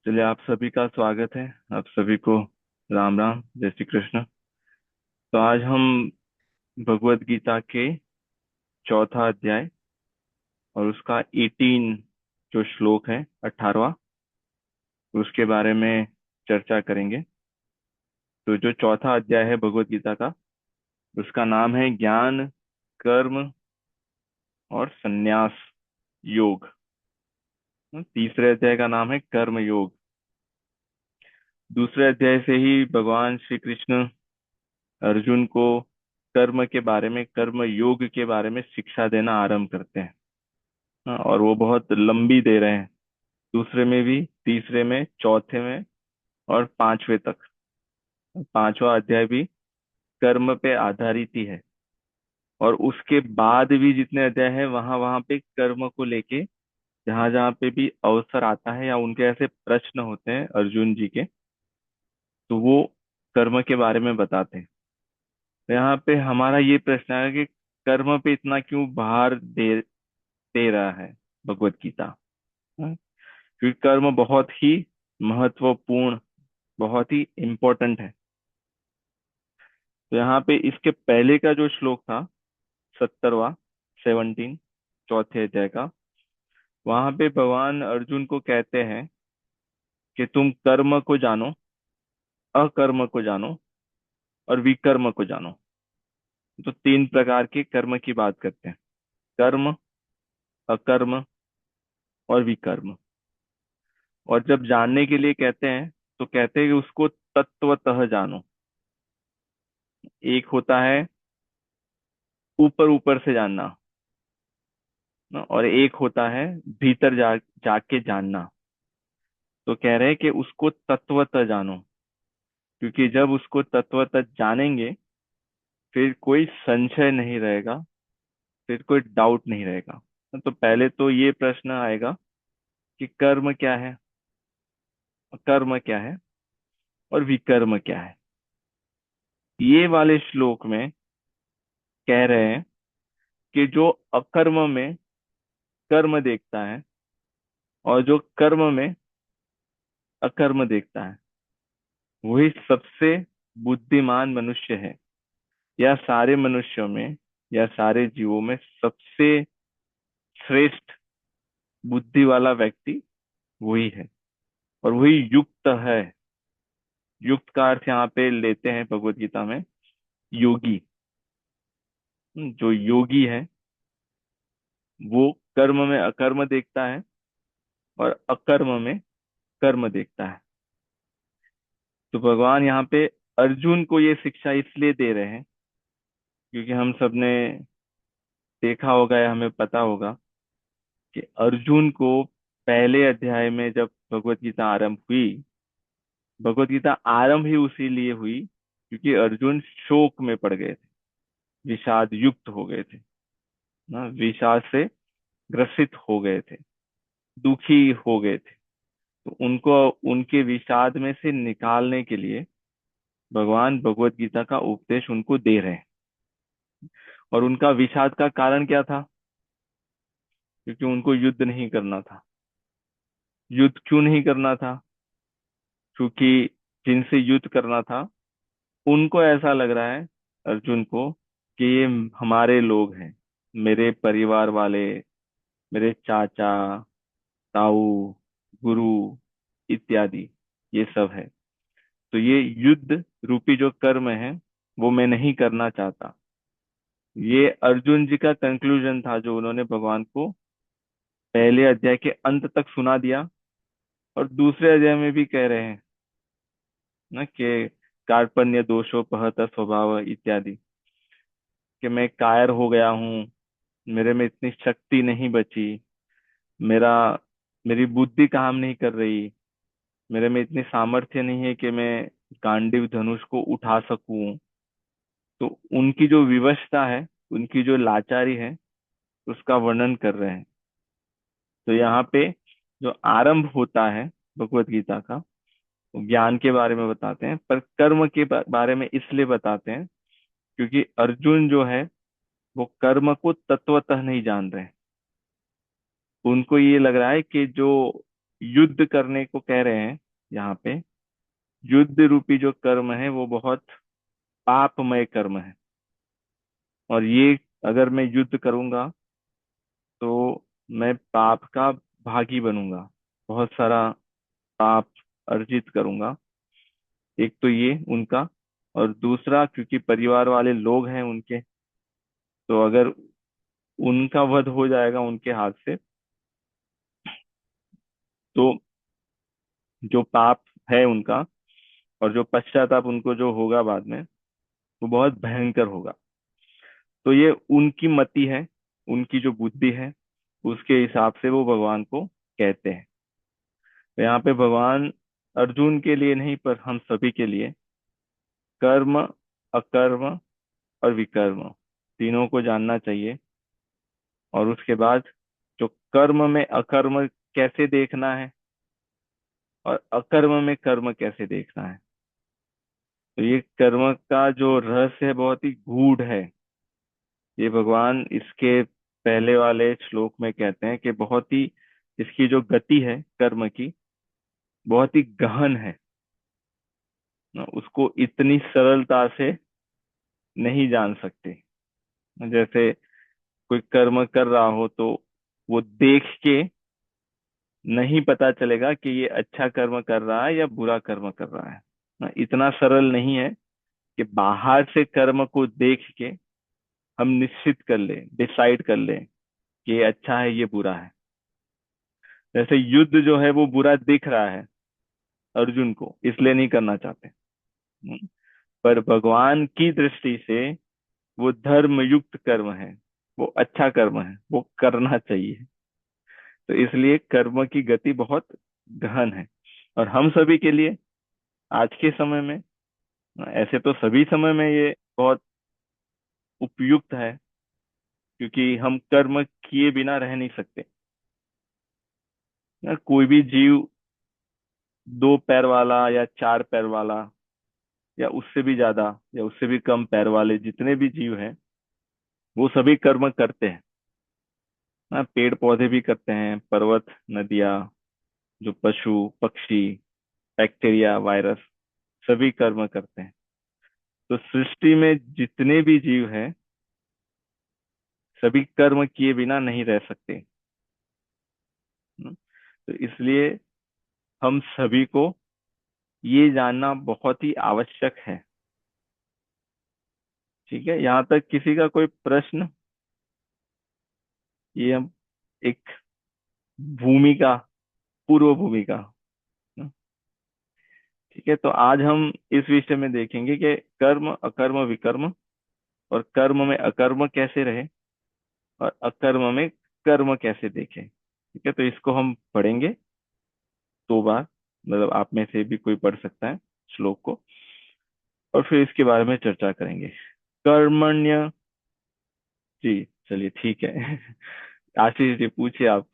चलिए, आप सभी का स्वागत है। आप सभी को राम राम, जय श्री कृष्ण। तो आज हम भगवत गीता के चौथा अध्याय और उसका 18 जो श्लोक है, 18वां, उसके बारे में चर्चा करेंगे। तो जो चौथा अध्याय है भगवत गीता का, उसका नाम है ज्ञान, कर्म और संन्यास योग। तीसरे अध्याय का नाम है कर्म योग। दूसरे अध्याय से ही भगवान श्री कृष्ण अर्जुन को कर्म के बारे में, कर्म योग के बारे में शिक्षा देना आरंभ करते हैं। हाँ, और वो बहुत लंबी दे रहे हैं। दूसरे में भी, तीसरे में, चौथे में और पांचवे तक। पांचवा अध्याय भी कर्म पे आधारित ही है। और उसके बाद भी जितने अध्याय हैं, वहां वहां पे कर्म को लेके जहां जहां पे भी अवसर आता है या उनके ऐसे प्रश्न होते हैं अर्जुन जी के, तो वो कर्म के बारे में बताते हैं। तो यहाँ पे हमारा ये प्रश्न है कि कर्म पे इतना क्यों भार दे रहा है भगवत गीता। हाँ? क्योंकि कर्म बहुत ही महत्वपूर्ण, बहुत ही इम्पोर्टेंट है। तो यहाँ पे इसके पहले का जो श्लोक था, 70वां, 17, चौथे अध्याय का, वहां पे भगवान अर्जुन को कहते हैं कि तुम कर्म को जानो, अकर्म को जानो और विकर्म को जानो। तो तीन प्रकार के कर्म की बात करते हैं: कर्म, अकर्म और विकर्म। और जब जानने के लिए कहते हैं, तो कहते हैं कि उसको तत्वतः जानो। एक होता है ऊपर ऊपर से जानना ना, और एक होता है भीतर जाके जानना। तो कह रहे हैं कि उसको तत्वतः जानो, क्योंकि जब उसको तत्वतः जानेंगे, फिर कोई संशय नहीं रहेगा, फिर कोई डाउट नहीं रहेगा। तो पहले तो ये प्रश्न आएगा कि कर्म क्या है, कर्म क्या है और विकर्म क्या है। ये वाले श्लोक में कह रहे हैं कि जो अकर्म में कर्म देखता है और जो कर्म में अकर्म देखता है, वही सबसे बुद्धिमान मनुष्य है। या सारे मनुष्यों में, या सारे जीवों में सबसे श्रेष्ठ बुद्धि वाला व्यक्ति वही है, और वही युक्त है। युक्त का अर्थ यहाँ पे लेते हैं भगवत गीता में योगी। जो योगी है, वो कर्म में अकर्म देखता है और अकर्म में कर्म देखता है। तो भगवान यहाँ पे अर्जुन को ये शिक्षा इसलिए दे रहे हैं, क्योंकि हम सबने देखा होगा या हमें पता होगा कि अर्जुन को पहले अध्याय में जब भगवत गीता आरंभ हुई, भगवत गीता आरंभ ही उसी लिए हुई क्योंकि अर्जुन शोक में पड़ गए थे, विषाद युक्त हो गए थे ना, विषाद से ग्रसित हो गए थे, दुखी हो गए थे। तो उनको उनके विषाद में से निकालने के लिए भगवान भगवत गीता का उपदेश उनको दे रहे हैं। और उनका विषाद का कारण क्या था? क्योंकि उनको युद्ध नहीं करना था। युद्ध क्यों नहीं करना था? क्योंकि जिनसे युद्ध करना था, उनको ऐसा लग रहा है, अर्जुन को, कि ये हमारे लोग हैं, मेरे परिवार वाले, मेरे चाचा, ताऊ, गुरु इत्यादि, ये सब है। तो ये युद्ध रूपी जो कर्म है, वो मैं नहीं करना चाहता। ये अर्जुन जी का कंक्लूजन था, जो उन्होंने भगवान को पहले अध्याय के अंत तक सुना दिया। और दूसरे अध्याय में भी कह रहे हैं ना कि कार्पण्य दोषोपहत स्वभाव इत्यादि, कि मैं कायर हो गया हूँ, मेरे में इतनी शक्ति नहीं बची, मेरा मेरी बुद्धि काम नहीं कर रही, मेरे में इतनी सामर्थ्य नहीं है कि मैं गांडीव धनुष को उठा सकूं। तो उनकी जो विवशता है, उनकी जो लाचारी है, उसका वर्णन कर रहे हैं। तो यहाँ पे जो आरंभ होता है भगवत गीता का, वो ज्ञान के बारे में बताते हैं, पर कर्म के बारे में इसलिए बताते हैं क्योंकि अर्जुन जो है, वो कर्म को तत्वतः नहीं जान रहे हैं। उनको ये लग रहा है कि जो युद्ध करने को कह रहे हैं यहाँ पे। युद्ध रूपी जो कर्म है वो बहुत पापमय कर्म है। और ये अगर मैं युद्ध करूंगा तो मैं पाप का भागी बनूंगा, बहुत सारा पाप अर्जित करूंगा। एक तो ये उनका, और दूसरा क्योंकि परिवार वाले लोग हैं उनके, तो अगर उनका वध हो जाएगा उनके हाथ से, तो जो पाप है उनका और जो पश्चाताप उनको जो होगा बाद में, वो बहुत भयंकर होगा। तो ये उनकी मति है, उनकी जो बुद्धि है, उसके हिसाब से वो भगवान को कहते हैं। तो यहाँ पे भगवान अर्जुन के लिए नहीं पर हम सभी के लिए कर्म, अकर्म और विकर्म तीनों को जानना चाहिए। और उसके बाद जो कर्म में अकर्म कैसे देखना है और अकर्म में कर्म कैसे देखना है, तो ये कर्म का जो रहस्य है बहुत ही गूढ़ है। ये भगवान इसके पहले वाले श्लोक में कहते हैं कि बहुत ही इसकी जो गति है कर्म की, बहुत ही गहन है ना, उसको इतनी सरलता से नहीं जान सकते। जैसे कोई कर्म कर रहा हो तो वो देख के नहीं पता चलेगा कि ये अच्छा कर्म कर रहा है या बुरा कर्म कर रहा है ना, इतना सरल नहीं है कि बाहर से कर्म को देख के हम निश्चित कर लें, डिसाइड कर लें कि ये अच्छा है ये बुरा है। जैसे युद्ध जो है वो बुरा दिख रहा है अर्जुन को, इसलिए नहीं करना चाहते। पर भगवान की दृष्टि से वो धर्म युक्त कर्म है, वो अच्छा कर्म है, वो करना चाहिए। तो इसलिए कर्म की गति बहुत गहन है। और हम सभी के लिए आज के समय में, ऐसे तो सभी समय में ये बहुत उपयुक्त है, क्योंकि हम कर्म किए बिना रह नहीं सकते ना। कोई भी जीव, दो पैर वाला या चार पैर वाला या उससे भी ज्यादा या उससे भी कम पैर वाले जितने भी जीव हैं, वो सभी कर्म करते हैं ना। पेड़ पौधे भी करते हैं, पर्वत, नदियाँ, जो पशु पक्षी, बैक्टीरिया, वायरस, सभी कर्म करते हैं। तो सृष्टि में जितने भी जीव हैं, सभी कर्म किए बिना नहीं रह सकते। हम्म। तो इसलिए हम सभी को ये जानना बहुत ही आवश्यक है। ठीक है, यहाँ तक किसी का कोई प्रश्न? ये हम एक भूमिका, पूर्व भूमिका। ठीक है, तो आज हम इस विषय में देखेंगे कि कर्म, अकर्म, विकर्म, और कर्म में अकर्म कैसे रहे और अकर्म में कर्म कैसे देखें। ठीक है, तो इसको हम पढ़ेंगे 2 बार, मतलब आप में से भी कोई पढ़ सकता है श्लोक को, और फिर इसके बारे में चर्चा करेंगे। कर्मण्य, जी चलिए ठीक है। आशीष जी पूछिए आप,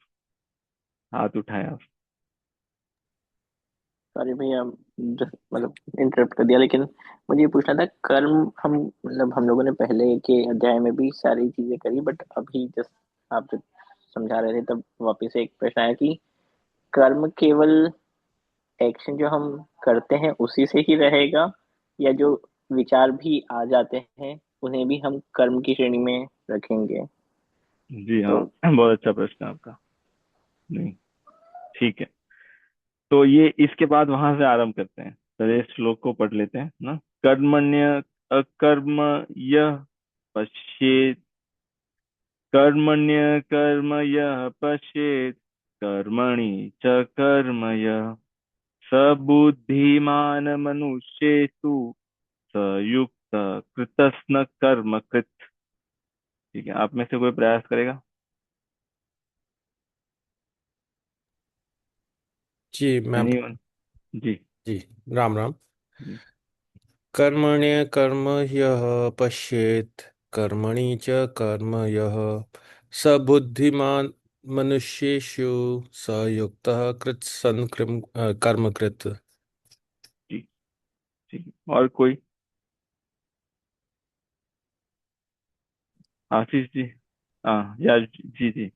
हाथ उठाएं आप। सॉरी भैया, मतलब इंटरप्ट कर दिया, लेकिन मुझे ये पूछना था। कर्म हम मतलब हम लोगों ने पहले के अध्याय में भी सारी चीजें करी, बट अभी जस्ट आप जब समझा रहे थे तब वापस से एक प्रश्न आया कि कर्म केवल एक्शन जो हम करते हैं उसी से ही रहेगा, या जो विचार भी आ जाते हैं उन्हें भी हम कर्म की श्रेणी में रखेंगे? जी हाँ, तो बहुत अच्छा प्रश्न है आपका। नहीं, ठीक है, तो ये इसके बाद वहां से आरंभ करते हैं। चलिए श्लोक को पढ़ लेते हैं ना। कर्मण्य अकर्म यः पश्येत्, कर्मण्य कर्म यः पश्येत्, कर्मणि च कर्म यः स बुद्धिमान मनुष्येषु स युक्त कृतस्न कर्म कृत। ठीक है, आप में से कोई प्रयास करेगा? जी मैं एनीवन? जी। जी राम राम। जी। कर्मण्य कर्म यः पश्येत्, कर्मणि च कर्म यः स बुद्धिमान् मनुष्येषु स युक्तः कर्म कृत। जी। ठीक है, और कोई? आशीष जी? हाँ, या जी जी,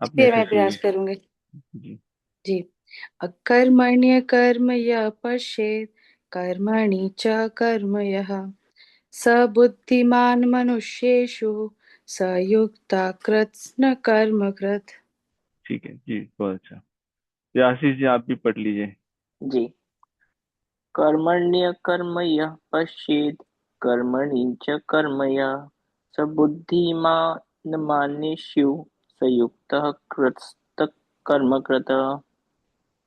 आप में फिर से मैं कोई? प्रयास करूंगी। जी। जी। अकर्मण्यकर्म यः पश्येत् कर्मणि च कर्म यः स बुद्धिमान् मनुष्येषु स युक्ता कृत्स्न कर्म कृत्। ठीक है जी, बहुत अच्छा। ये आशीष जी आप भी पढ़ लीजिए। जी। कर्मण्यकर्म यः पश्येत् कर्मणि च कर्म यः स बुद्धिमान् मनुष्यो स युक्तः कृत्स्नकर्म कृत्।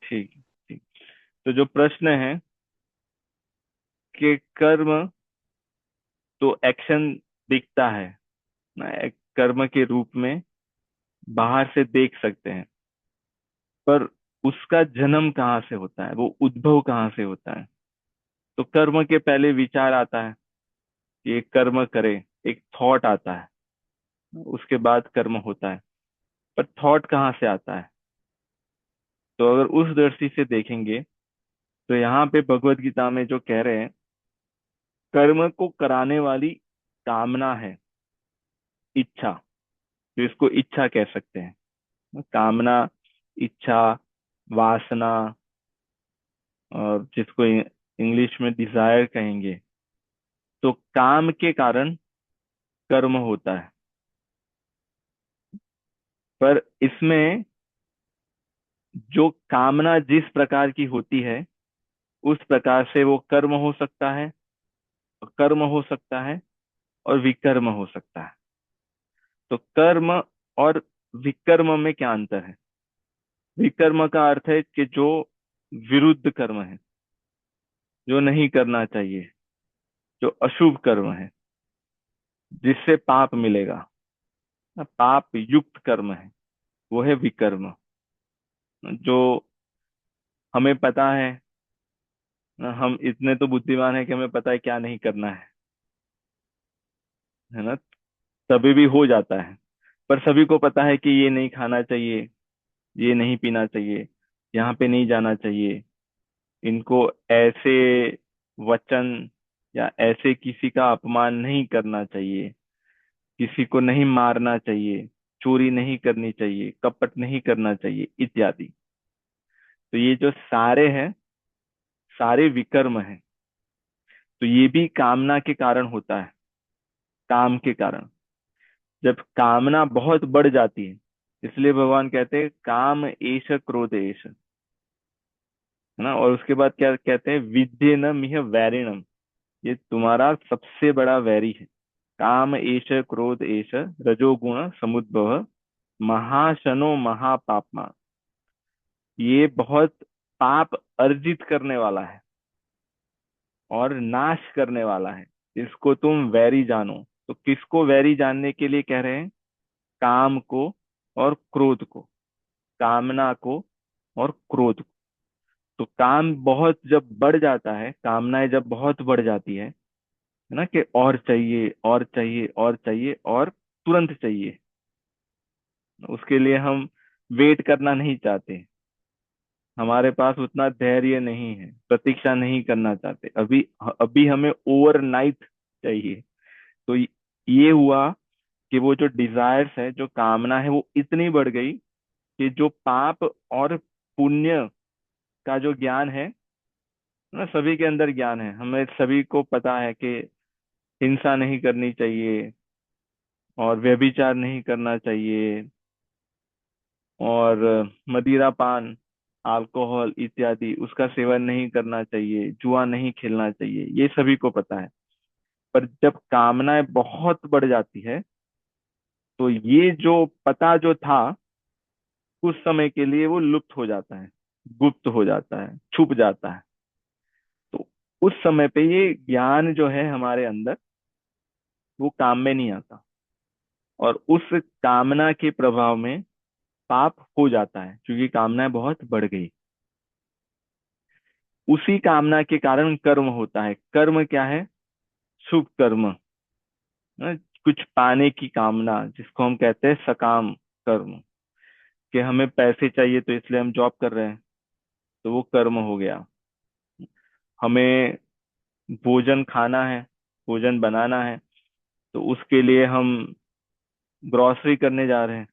ठीक है, ठीक। तो जो प्रश्न है कि कर्म तो एक्शन दिखता है ना, एक कर्म के रूप में बाहर से देख सकते हैं, पर उसका जन्म कहाँ से होता है, वो उद्भव कहाँ से होता है। तो कर्म के पहले विचार आता है कि एक कर्म करे, एक थॉट आता है, उसके बाद कर्म होता है। पर थॉट कहाँ से आता है? तो अगर उस दृष्टि से देखेंगे तो यहाँ पे भगवत गीता में जो कह रहे हैं, कर्म को कराने वाली कामना है, इच्छा, तो इसको इच्छा कह सकते हैं। कामना, इच्छा, वासना, और जिसको इंग्लिश में डिजायर कहेंगे। तो काम के कारण कर्म होता है, पर इसमें जो कामना जिस प्रकार की होती है उस प्रकार से वो कर्म हो सकता है, कर्म हो सकता है और विकर्म हो सकता है। तो कर्म और विकर्म में क्या अंतर है? विकर्म का अर्थ है कि जो विरुद्ध कर्म है, जो नहीं करना चाहिए, जो अशुभ कर्म है, जिससे पाप मिलेगा, पाप युक्त कर्म है, वो है विकर्म। जो हमें पता है, हम इतने तो बुद्धिमान है कि हमें पता है क्या नहीं करना है ना, तभी भी हो जाता है। पर सभी को पता है कि ये नहीं खाना चाहिए, ये नहीं पीना चाहिए, यहाँ पे नहीं जाना चाहिए, इनको ऐसे वचन या ऐसे किसी का अपमान नहीं करना चाहिए, किसी को नहीं मारना चाहिए, चोरी नहीं करनी चाहिए, कपट नहीं करना चाहिए इत्यादि। तो ये जो सारे हैं, सारे विकर्म हैं। तो ये भी कामना के कारण होता है, काम के कारण। जब कामना बहुत बढ़ जाती है, इसलिए भगवान कहते हैं काम एष क्रोध एष, है ना। और उसके बाद क्या कहते हैं, विद्येनम इह वैरिणम, ये तुम्हारा सबसे बड़ा वैरी है। काम एष क्रोध एष रजोगुण समुद्भव महाशनो महापापमा, ये बहुत पाप अर्जित करने वाला है और नाश करने वाला है, इसको तुम वैरी जानो। तो किसको वैरी जानने के लिए कह रहे हैं? काम को और क्रोध को, कामना को और क्रोध को। तो काम बहुत जब बढ़ जाता है, कामनाएं जब बहुत बढ़ जाती है ना, कि और चाहिए और चाहिए और चाहिए और तुरंत चाहिए, उसके लिए हम वेट करना नहीं चाहते, हमारे पास उतना धैर्य नहीं है, प्रतीक्षा नहीं करना चाहते, अभी अभी हमें ओवरनाइट चाहिए। तो ये हुआ कि वो जो डिजायर्स है, जो कामना है, वो इतनी बढ़ गई कि जो पाप और पुण्य का जो ज्ञान है ना, सभी के अंदर ज्ञान है, हमें सभी को पता है कि हिंसा नहीं करनी चाहिए, और व्यभिचार नहीं करना चाहिए, और मदिरा पान, अल्कोहल इत्यादि उसका सेवन नहीं करना चाहिए, जुआ नहीं खेलना चाहिए, ये सभी को पता है। पर जब कामनाएं बहुत बढ़ जाती है, तो ये जो पता जो था, कुछ समय के लिए वो लुप्त हो जाता है, गुप्त हो जाता है, छुप जाता है। तो उस समय पे ये ज्ञान जो है हमारे अंदर, वो काम में नहीं आता, और उस कामना के प्रभाव में पाप हो जाता है, क्योंकि कामनाएं बहुत बढ़ गई। उसी कामना के कारण कर्म होता है। कर्म क्या है? शुभ कर्म, ना? कुछ पाने की कामना, जिसको हम कहते हैं सकाम कर्म, कि हमें पैसे चाहिए तो इसलिए हम जॉब कर रहे हैं, तो वो कर्म हो गया। हमें भोजन खाना है, भोजन बनाना है, तो उसके लिए हम ग्रोसरी करने जा रहे हैं,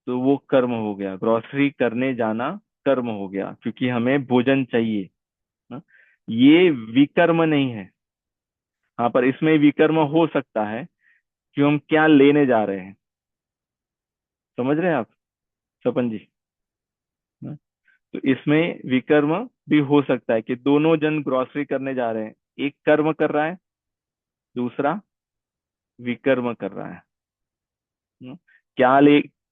तो वो कर्म हो गया। ग्रोसरी करने जाना कर्म हो गया, क्योंकि हमें भोजन चाहिए। हाँ? ये विकर्म नहीं है। हाँ, पर इसमें विकर्म हो सकता है कि हम क्या लेने जा रहे हैं। समझ रहे हैं आप सपन जी? हाँ? तो इसमें विकर्म भी हो सकता है कि दोनों जन ग्रोसरी करने जा रहे हैं, एक कर्म कर रहा है, दूसरा विकर्म कर रहा है। हाँ?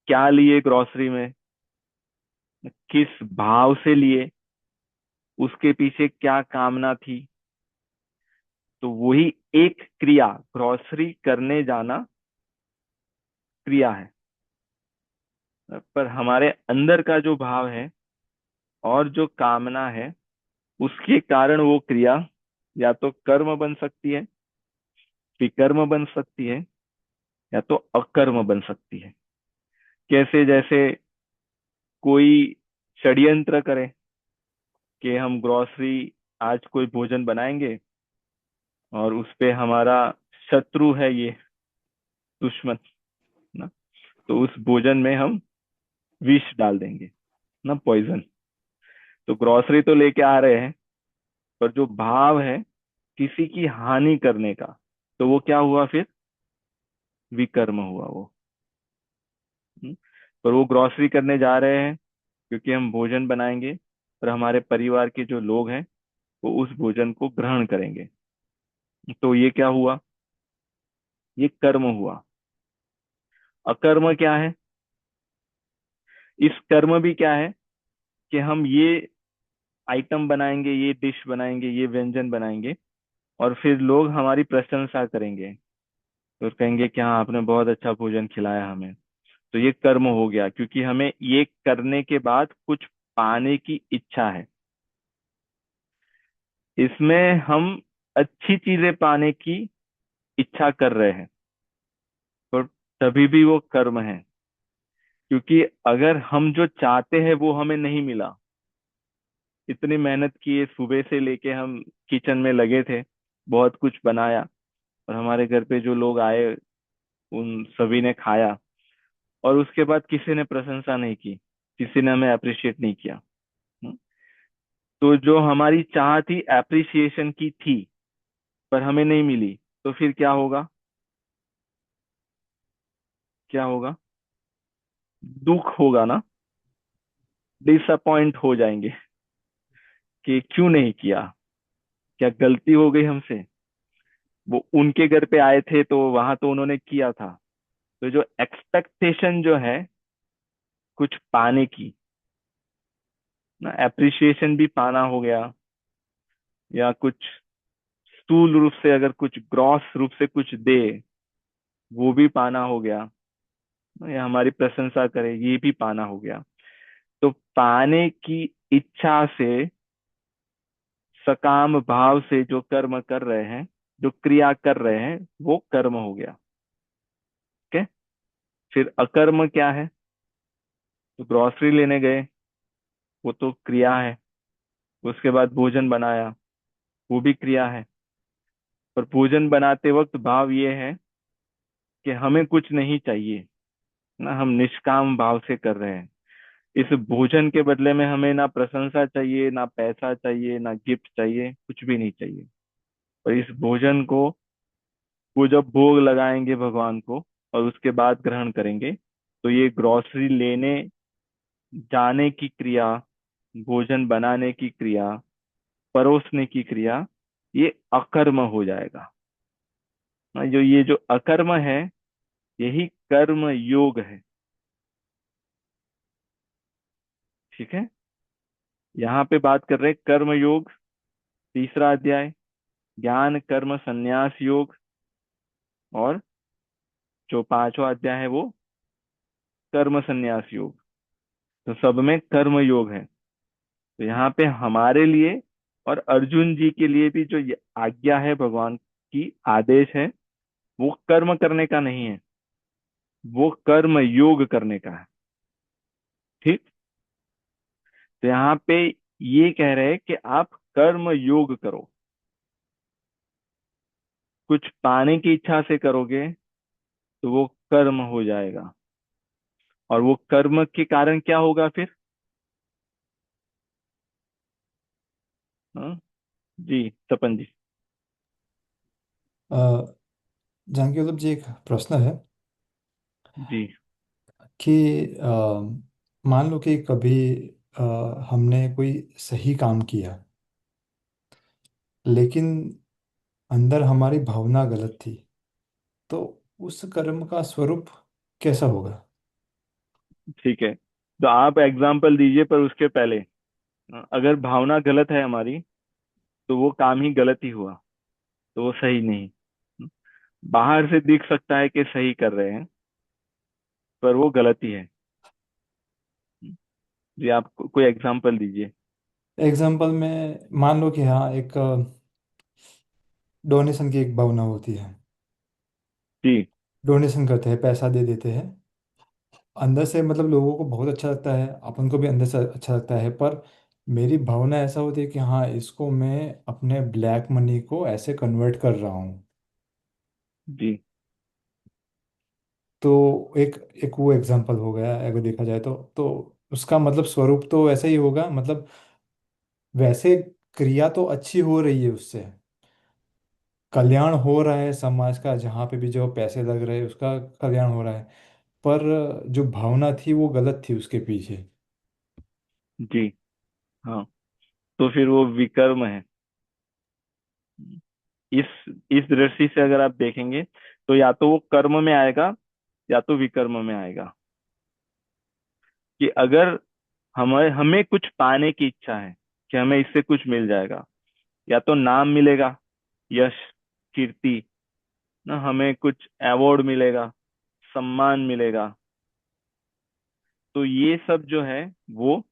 क्या लिए ग्रोसरी में, किस भाव से लिए, उसके पीछे क्या कामना थी। तो वही एक क्रिया, ग्रोसरी करने जाना क्रिया है, पर हमारे अंदर का जो भाव है और जो कामना है, उसके कारण वो क्रिया या तो कर्म बन सकती है, विकर्म बन सकती है, या तो अकर्म बन सकती है। कैसे? जैसे कोई षड्यंत्र करे कि हम ग्रोसरी, आज कोई भोजन बनाएंगे और उस पे हमारा शत्रु है, ये दुश्मन ना, तो उस भोजन में हम विष डाल देंगे ना, पॉइजन। तो ग्रोसरी तो लेके आ रहे हैं, पर जो भाव है किसी की हानि करने का, तो वो क्या हुआ फिर? विकर्म हुआ वो। हम्म? पर वो ग्रोसरी करने जा रहे हैं क्योंकि हम भोजन बनाएंगे और हमारे परिवार के जो लोग हैं वो उस भोजन को ग्रहण करेंगे। तो ये क्या हुआ? ये कर्म हुआ। अकर्म क्या है? इस कर्म भी क्या है कि हम ये आइटम बनाएंगे, ये डिश बनाएंगे, ये व्यंजन बनाएंगे, और फिर लोग हमारी प्रशंसा करेंगे, तो कहेंगे कि हाँ, आपने बहुत अच्छा भोजन खिलाया हमें। तो ये कर्म हो गया, क्योंकि हमें ये करने के बाद कुछ पाने की इच्छा है। इसमें हम अच्छी चीजें पाने की इच्छा कर रहे हैं, तो तभी भी वो कर्म है। क्योंकि अगर हम जो चाहते हैं वो हमें नहीं मिला, इतनी मेहनत किए, सुबह से लेके हम किचन में लगे थे, बहुत कुछ बनाया, और हमारे घर पे जो लोग आए उन सभी ने खाया, और उसके बाद किसी ने प्रशंसा नहीं की, किसी ने हमें अप्रिशिएट नहीं किया। हम्म? तो जो हमारी चाह थी एप्रिसिएशन की थी, पर हमें नहीं मिली, तो फिर क्या होगा? क्या होगा? दुख होगा ना, डिसअपॉइंट हो जाएंगे कि क्यों नहीं किया, क्या गलती हो गई हमसे। वो उनके घर पे आए थे तो वहां तो उन्होंने किया था, तो जो एक्सपेक्टेशन जो है कुछ पाने की ना, एप्रिसिएशन भी पाना हो गया, या कुछ स्थूल रूप से अगर कुछ ग्रॉस रूप से कुछ दे, वो भी पाना हो गया, या हमारी प्रशंसा करे, ये भी पाना हो गया। तो पाने की इच्छा से, सकाम भाव से जो कर्म कर रहे हैं, जो क्रिया कर रहे हैं, वो कर्म हो गया। ओके। फिर अकर्म क्या है? तो ग्रोसरी लेने गए, वो तो क्रिया है। उसके बाद भोजन बनाया, वो भी क्रिया है। पर भोजन बनाते वक्त भाव ये है कि हमें कुछ नहीं चाहिए ना, हम निष्काम भाव से कर रहे हैं। इस भोजन के बदले में हमें ना प्रशंसा चाहिए, ना पैसा चाहिए, ना गिफ्ट चाहिए, कुछ भी नहीं चाहिए। और इस भोजन को वो जब भोग लगाएंगे भगवान को और उसके बाद ग्रहण करेंगे, तो ये ग्रोसरी लेने जाने की क्रिया, भोजन बनाने की क्रिया, परोसने की क्रिया, ये अकर्म हो जाएगा। जो ये जो अकर्म है, यही कर्म योग है। ठीक है। यहाँ पे बात कर रहे हैं कर्म योग, तीसरा अध्याय, ज्ञान कर्म संन्यास योग, और जो पांचवा अध्याय है वो कर्म संन्यास योग। तो सब में कर्म योग है। तो यहाँ पे हमारे लिए और अर्जुन जी के लिए भी जो ये आज्ञा है भगवान की, आदेश है, वो कर्म करने का नहीं है, वो कर्म योग करने का है। ठीक। तो यहाँ पे ये कह रहे हैं कि आप कर्म योग करो। कुछ पाने की इच्छा से करोगे तो वो कर्म हो जाएगा, और वो कर्म के कारण क्या होगा फिर? हाँ जी, तपन जी। जानकी वल्लभ जी, एक प्रश्न है जी कि मान लो कि कभी अ, हमने कोई सही काम किया, लेकिन अंदर हमारी भावना गलत थी, तो उस कर्म का स्वरूप कैसा होगा? ठीक है, तो आप एग्जाम्पल दीजिए, पर उसके पहले अगर भावना गलत है हमारी, तो वो काम ही गलत ही हुआ, तो वो सही नहीं। बाहर से दिख सकता है कि सही कर रहे हैं, पर वो गलत ही है। जी, आप कोई एग्जाम्पल दीजिए। एग्जाम्पल में मान लो कि हाँ, एक डोनेशन की एक भावना होती है। जी डोनेशन करते हैं, पैसा दे देते हैं, अंदर से मतलब लोगों को बहुत अच्छा लगता है, अपन को भी अंदर से अच्छा लगता है, पर मेरी भावना ऐसा होती है कि हाँ, इसको मैं अपने ब्लैक मनी को ऐसे कन्वर्ट कर रहा हूँ। जी तो एक एक वो एग्जांपल हो गया, अगर देखा जाए तो उसका मतलब स्वरूप तो वैसा ही होगा, मतलब वैसे क्रिया तो अच्छी हो रही है, उससे कल्याण हो रहा है समाज का, जहाँ पे भी जो पैसे लग रहे हैं उसका कल्याण हो रहा है, पर जो भावना थी वो गलत थी उसके पीछे। जी। हाँ, तो फिर वो विकर्म है। इस इस दृष्टि से अगर आप देखेंगे, तो या तो वो कर्म में आएगा, या तो विकर्म में आएगा। कि अगर हमें हमें कुछ पाने की इच्छा है, कि हमें इससे कुछ मिल जाएगा, या तो नाम मिलेगा, यश, कीर्ति, ना हमें कुछ अवार्ड मिलेगा, सम्मान मिलेगा, तो ये सब जो है वो,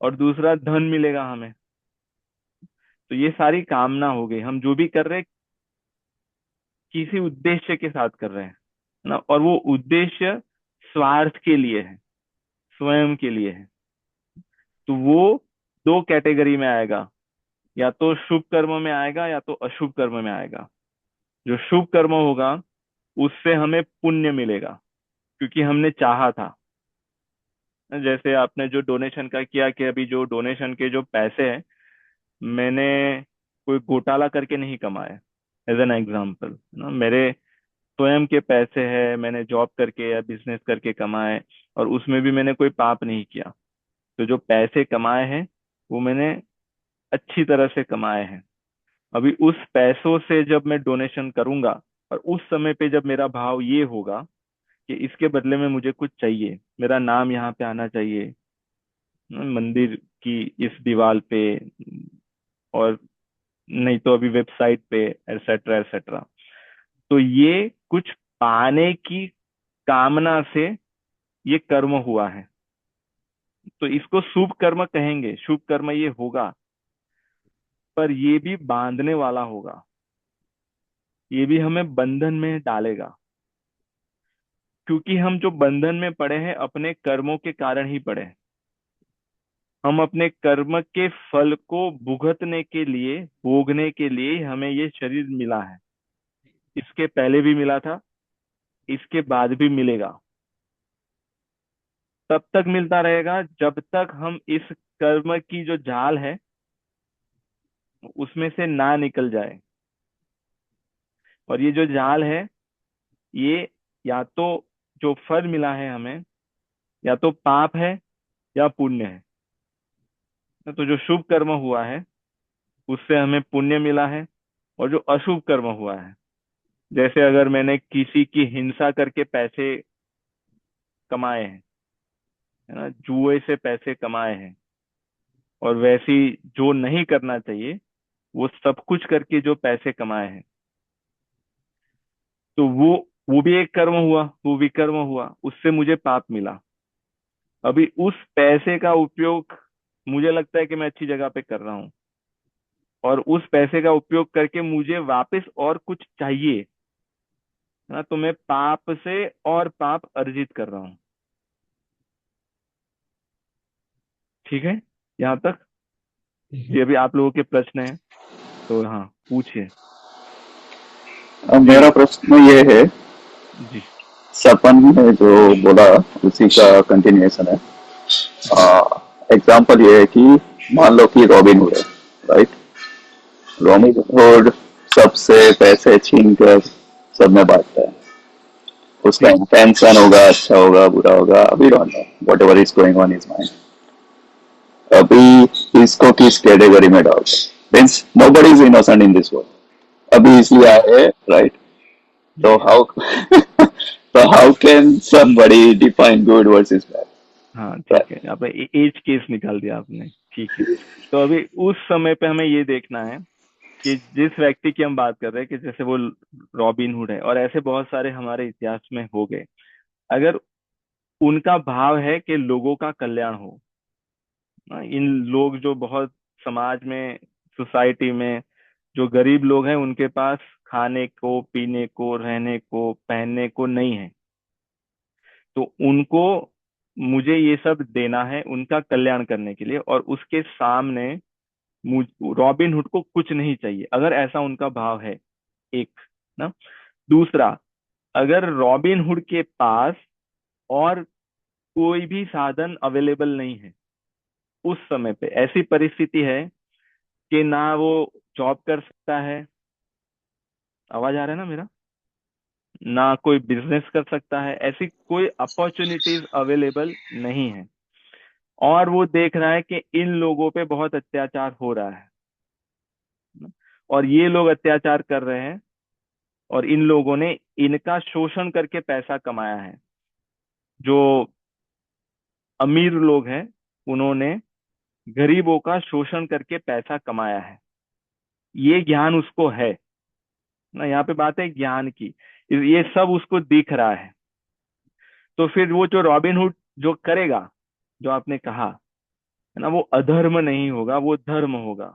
और दूसरा धन मिलेगा हमें। तो ये सारी कामना हो गई, हम जो भी कर रहे हैं किसी उद्देश्य के साथ कर रहे हैं ना, और वो उद्देश्य स्वार्थ के लिए है, स्वयं के लिए है। तो वो दो कैटेगरी में आएगा, या तो शुभ कर्म में आएगा, या तो अशुभ कर्म में आएगा। जो शुभ कर्म होगा उससे हमें पुण्य मिलेगा, क्योंकि हमने चाहा था। जैसे आपने जो डोनेशन का किया, कि अभी जो डोनेशन के जो पैसे हैं, मैंने कोई घोटाला करके नहीं कमाए, एज एन एग्जाम्पल ना, मेरे स्वयं के पैसे हैं, मैंने जॉब करके या बिजनेस करके कमाए, और उसमें भी मैंने कोई पाप नहीं किया। तो जो पैसे कमाए हैं वो मैंने अच्छी तरह से कमाए हैं। अभी उस पैसों से जब मैं डोनेशन करूंगा, और उस समय पे जब मेरा भाव ये होगा कि इसके बदले में मुझे कुछ चाहिए, मेरा नाम यहाँ पे आना चाहिए, मंदिर की इस दीवार पे, और नहीं तो अभी वेबसाइट पे, एटसेट्रा एटसेट्रा, तो ये कुछ पाने की कामना से ये कर्म हुआ है। तो इसको शुभ कर्म कहेंगे, शुभ कर्म ये होगा, पर ये भी बांधने वाला होगा, ये भी हमें बंधन में डालेगा। क्योंकि हम जो बंधन में पड़े हैं, अपने कर्मों के कारण ही पड़े हैं। हम अपने कर्म के फल को भुगतने के लिए, भोगने के लिए हमें ये शरीर मिला है। इसके पहले भी मिला था, इसके बाद भी मिलेगा। तब तक मिलता रहेगा जब तक हम इस कर्म की जो जाल है उसमें से ना निकल जाए। और ये जो जाल है, ये या तो जो फल मिला है हमें, या तो पाप है या पुण्य है। तो जो शुभ कर्म हुआ है उससे हमें पुण्य मिला है, और जो अशुभ कर्म हुआ है, जैसे अगर मैंने किसी की हिंसा करके पैसे कमाए हैं, है ना, जुए से पैसे कमाए हैं, और वैसी जो नहीं करना चाहिए वो सब कुछ करके जो पैसे कमाए हैं, तो वो भी एक कर्म हुआ, वो विकर्म हुआ, उससे मुझे पाप मिला। अभी उस पैसे का उपयोग मुझे लगता है कि मैं अच्छी जगह पे कर रहा हूँ, और उस पैसे का उपयोग करके मुझे वापस और कुछ चाहिए, है ना, तो मैं पाप से और पाप अर्जित कर रहा हूँ। ठीक है, यहाँ तक? ठीक ये है। भी आप लोगों के प्रश्न है, तो हाँ पूछिए। अब मेरा प्रश्न ये है जी सपन ने जो बोला उसी का कंटिन्यूएशन है। एग्जाम्पल ये है कि मान लो कि रॉबिन हुड है, राइट। रॉबिन हुड सबसे पैसे छीन कर सब में बांटता है। उसका इंटेंशन होगा अच्छा होगा बुरा होगा, अभी don't know, what ever is going on is mind. अभी इसको किस कैटेगरी में डालते, means nobody is innocent in this world. अभी इसलिए आए, राइट। तो हाउ तो how can somebody define good versus bad? हाँ ठीक है, आपने एज केस निकाल दिया आपने, ठीक है। तो अभी उस समय पे हमें ये देखना है कि जिस व्यक्ति की हम बात कर रहे हैं कि जैसे वो रॉबिन हुड है, और ऐसे बहुत सारे हमारे इतिहास में हो गए। अगर उनका भाव है कि लोगों का कल्याण हो, इन लोग जो बहुत समाज में, सोसाइटी में जो गरीब लोग हैं, उनके पास खाने को, पीने को, रहने को, पहनने को नहीं है, तो उनको मुझे ये सब देना है उनका कल्याण करने के लिए, और उसके सामने मुझ रॉबिन हुड को कुछ नहीं चाहिए, अगर ऐसा उनका भाव है, एक ना। दूसरा, अगर रॉबिन हुड के पास और कोई भी साधन अवेलेबल नहीं है, उस समय पे ऐसी परिस्थिति है कि ना वो जॉब कर सकता है, आवाज आ रहा है ना मेरा, ना कोई बिजनेस कर सकता है, ऐसी कोई अपॉर्चुनिटीज अवेलेबल नहीं है, और वो देख रहा है कि इन लोगों पे बहुत अत्याचार हो रहा है, और ये लोग अत्याचार कर रहे हैं, और इन लोगों ने इनका शोषण करके पैसा कमाया है। जो अमीर लोग हैं उन्होंने गरीबों का शोषण करके पैसा कमाया है, ये ज्ञान उसको है ना। यहाँ पे बात है ज्ञान की, ये सब उसको दिख रहा है। तो फिर वो जो रॉबिन हुड जो करेगा, जो आपने कहा है ना, वो अधर्म नहीं होगा, वो धर्म होगा।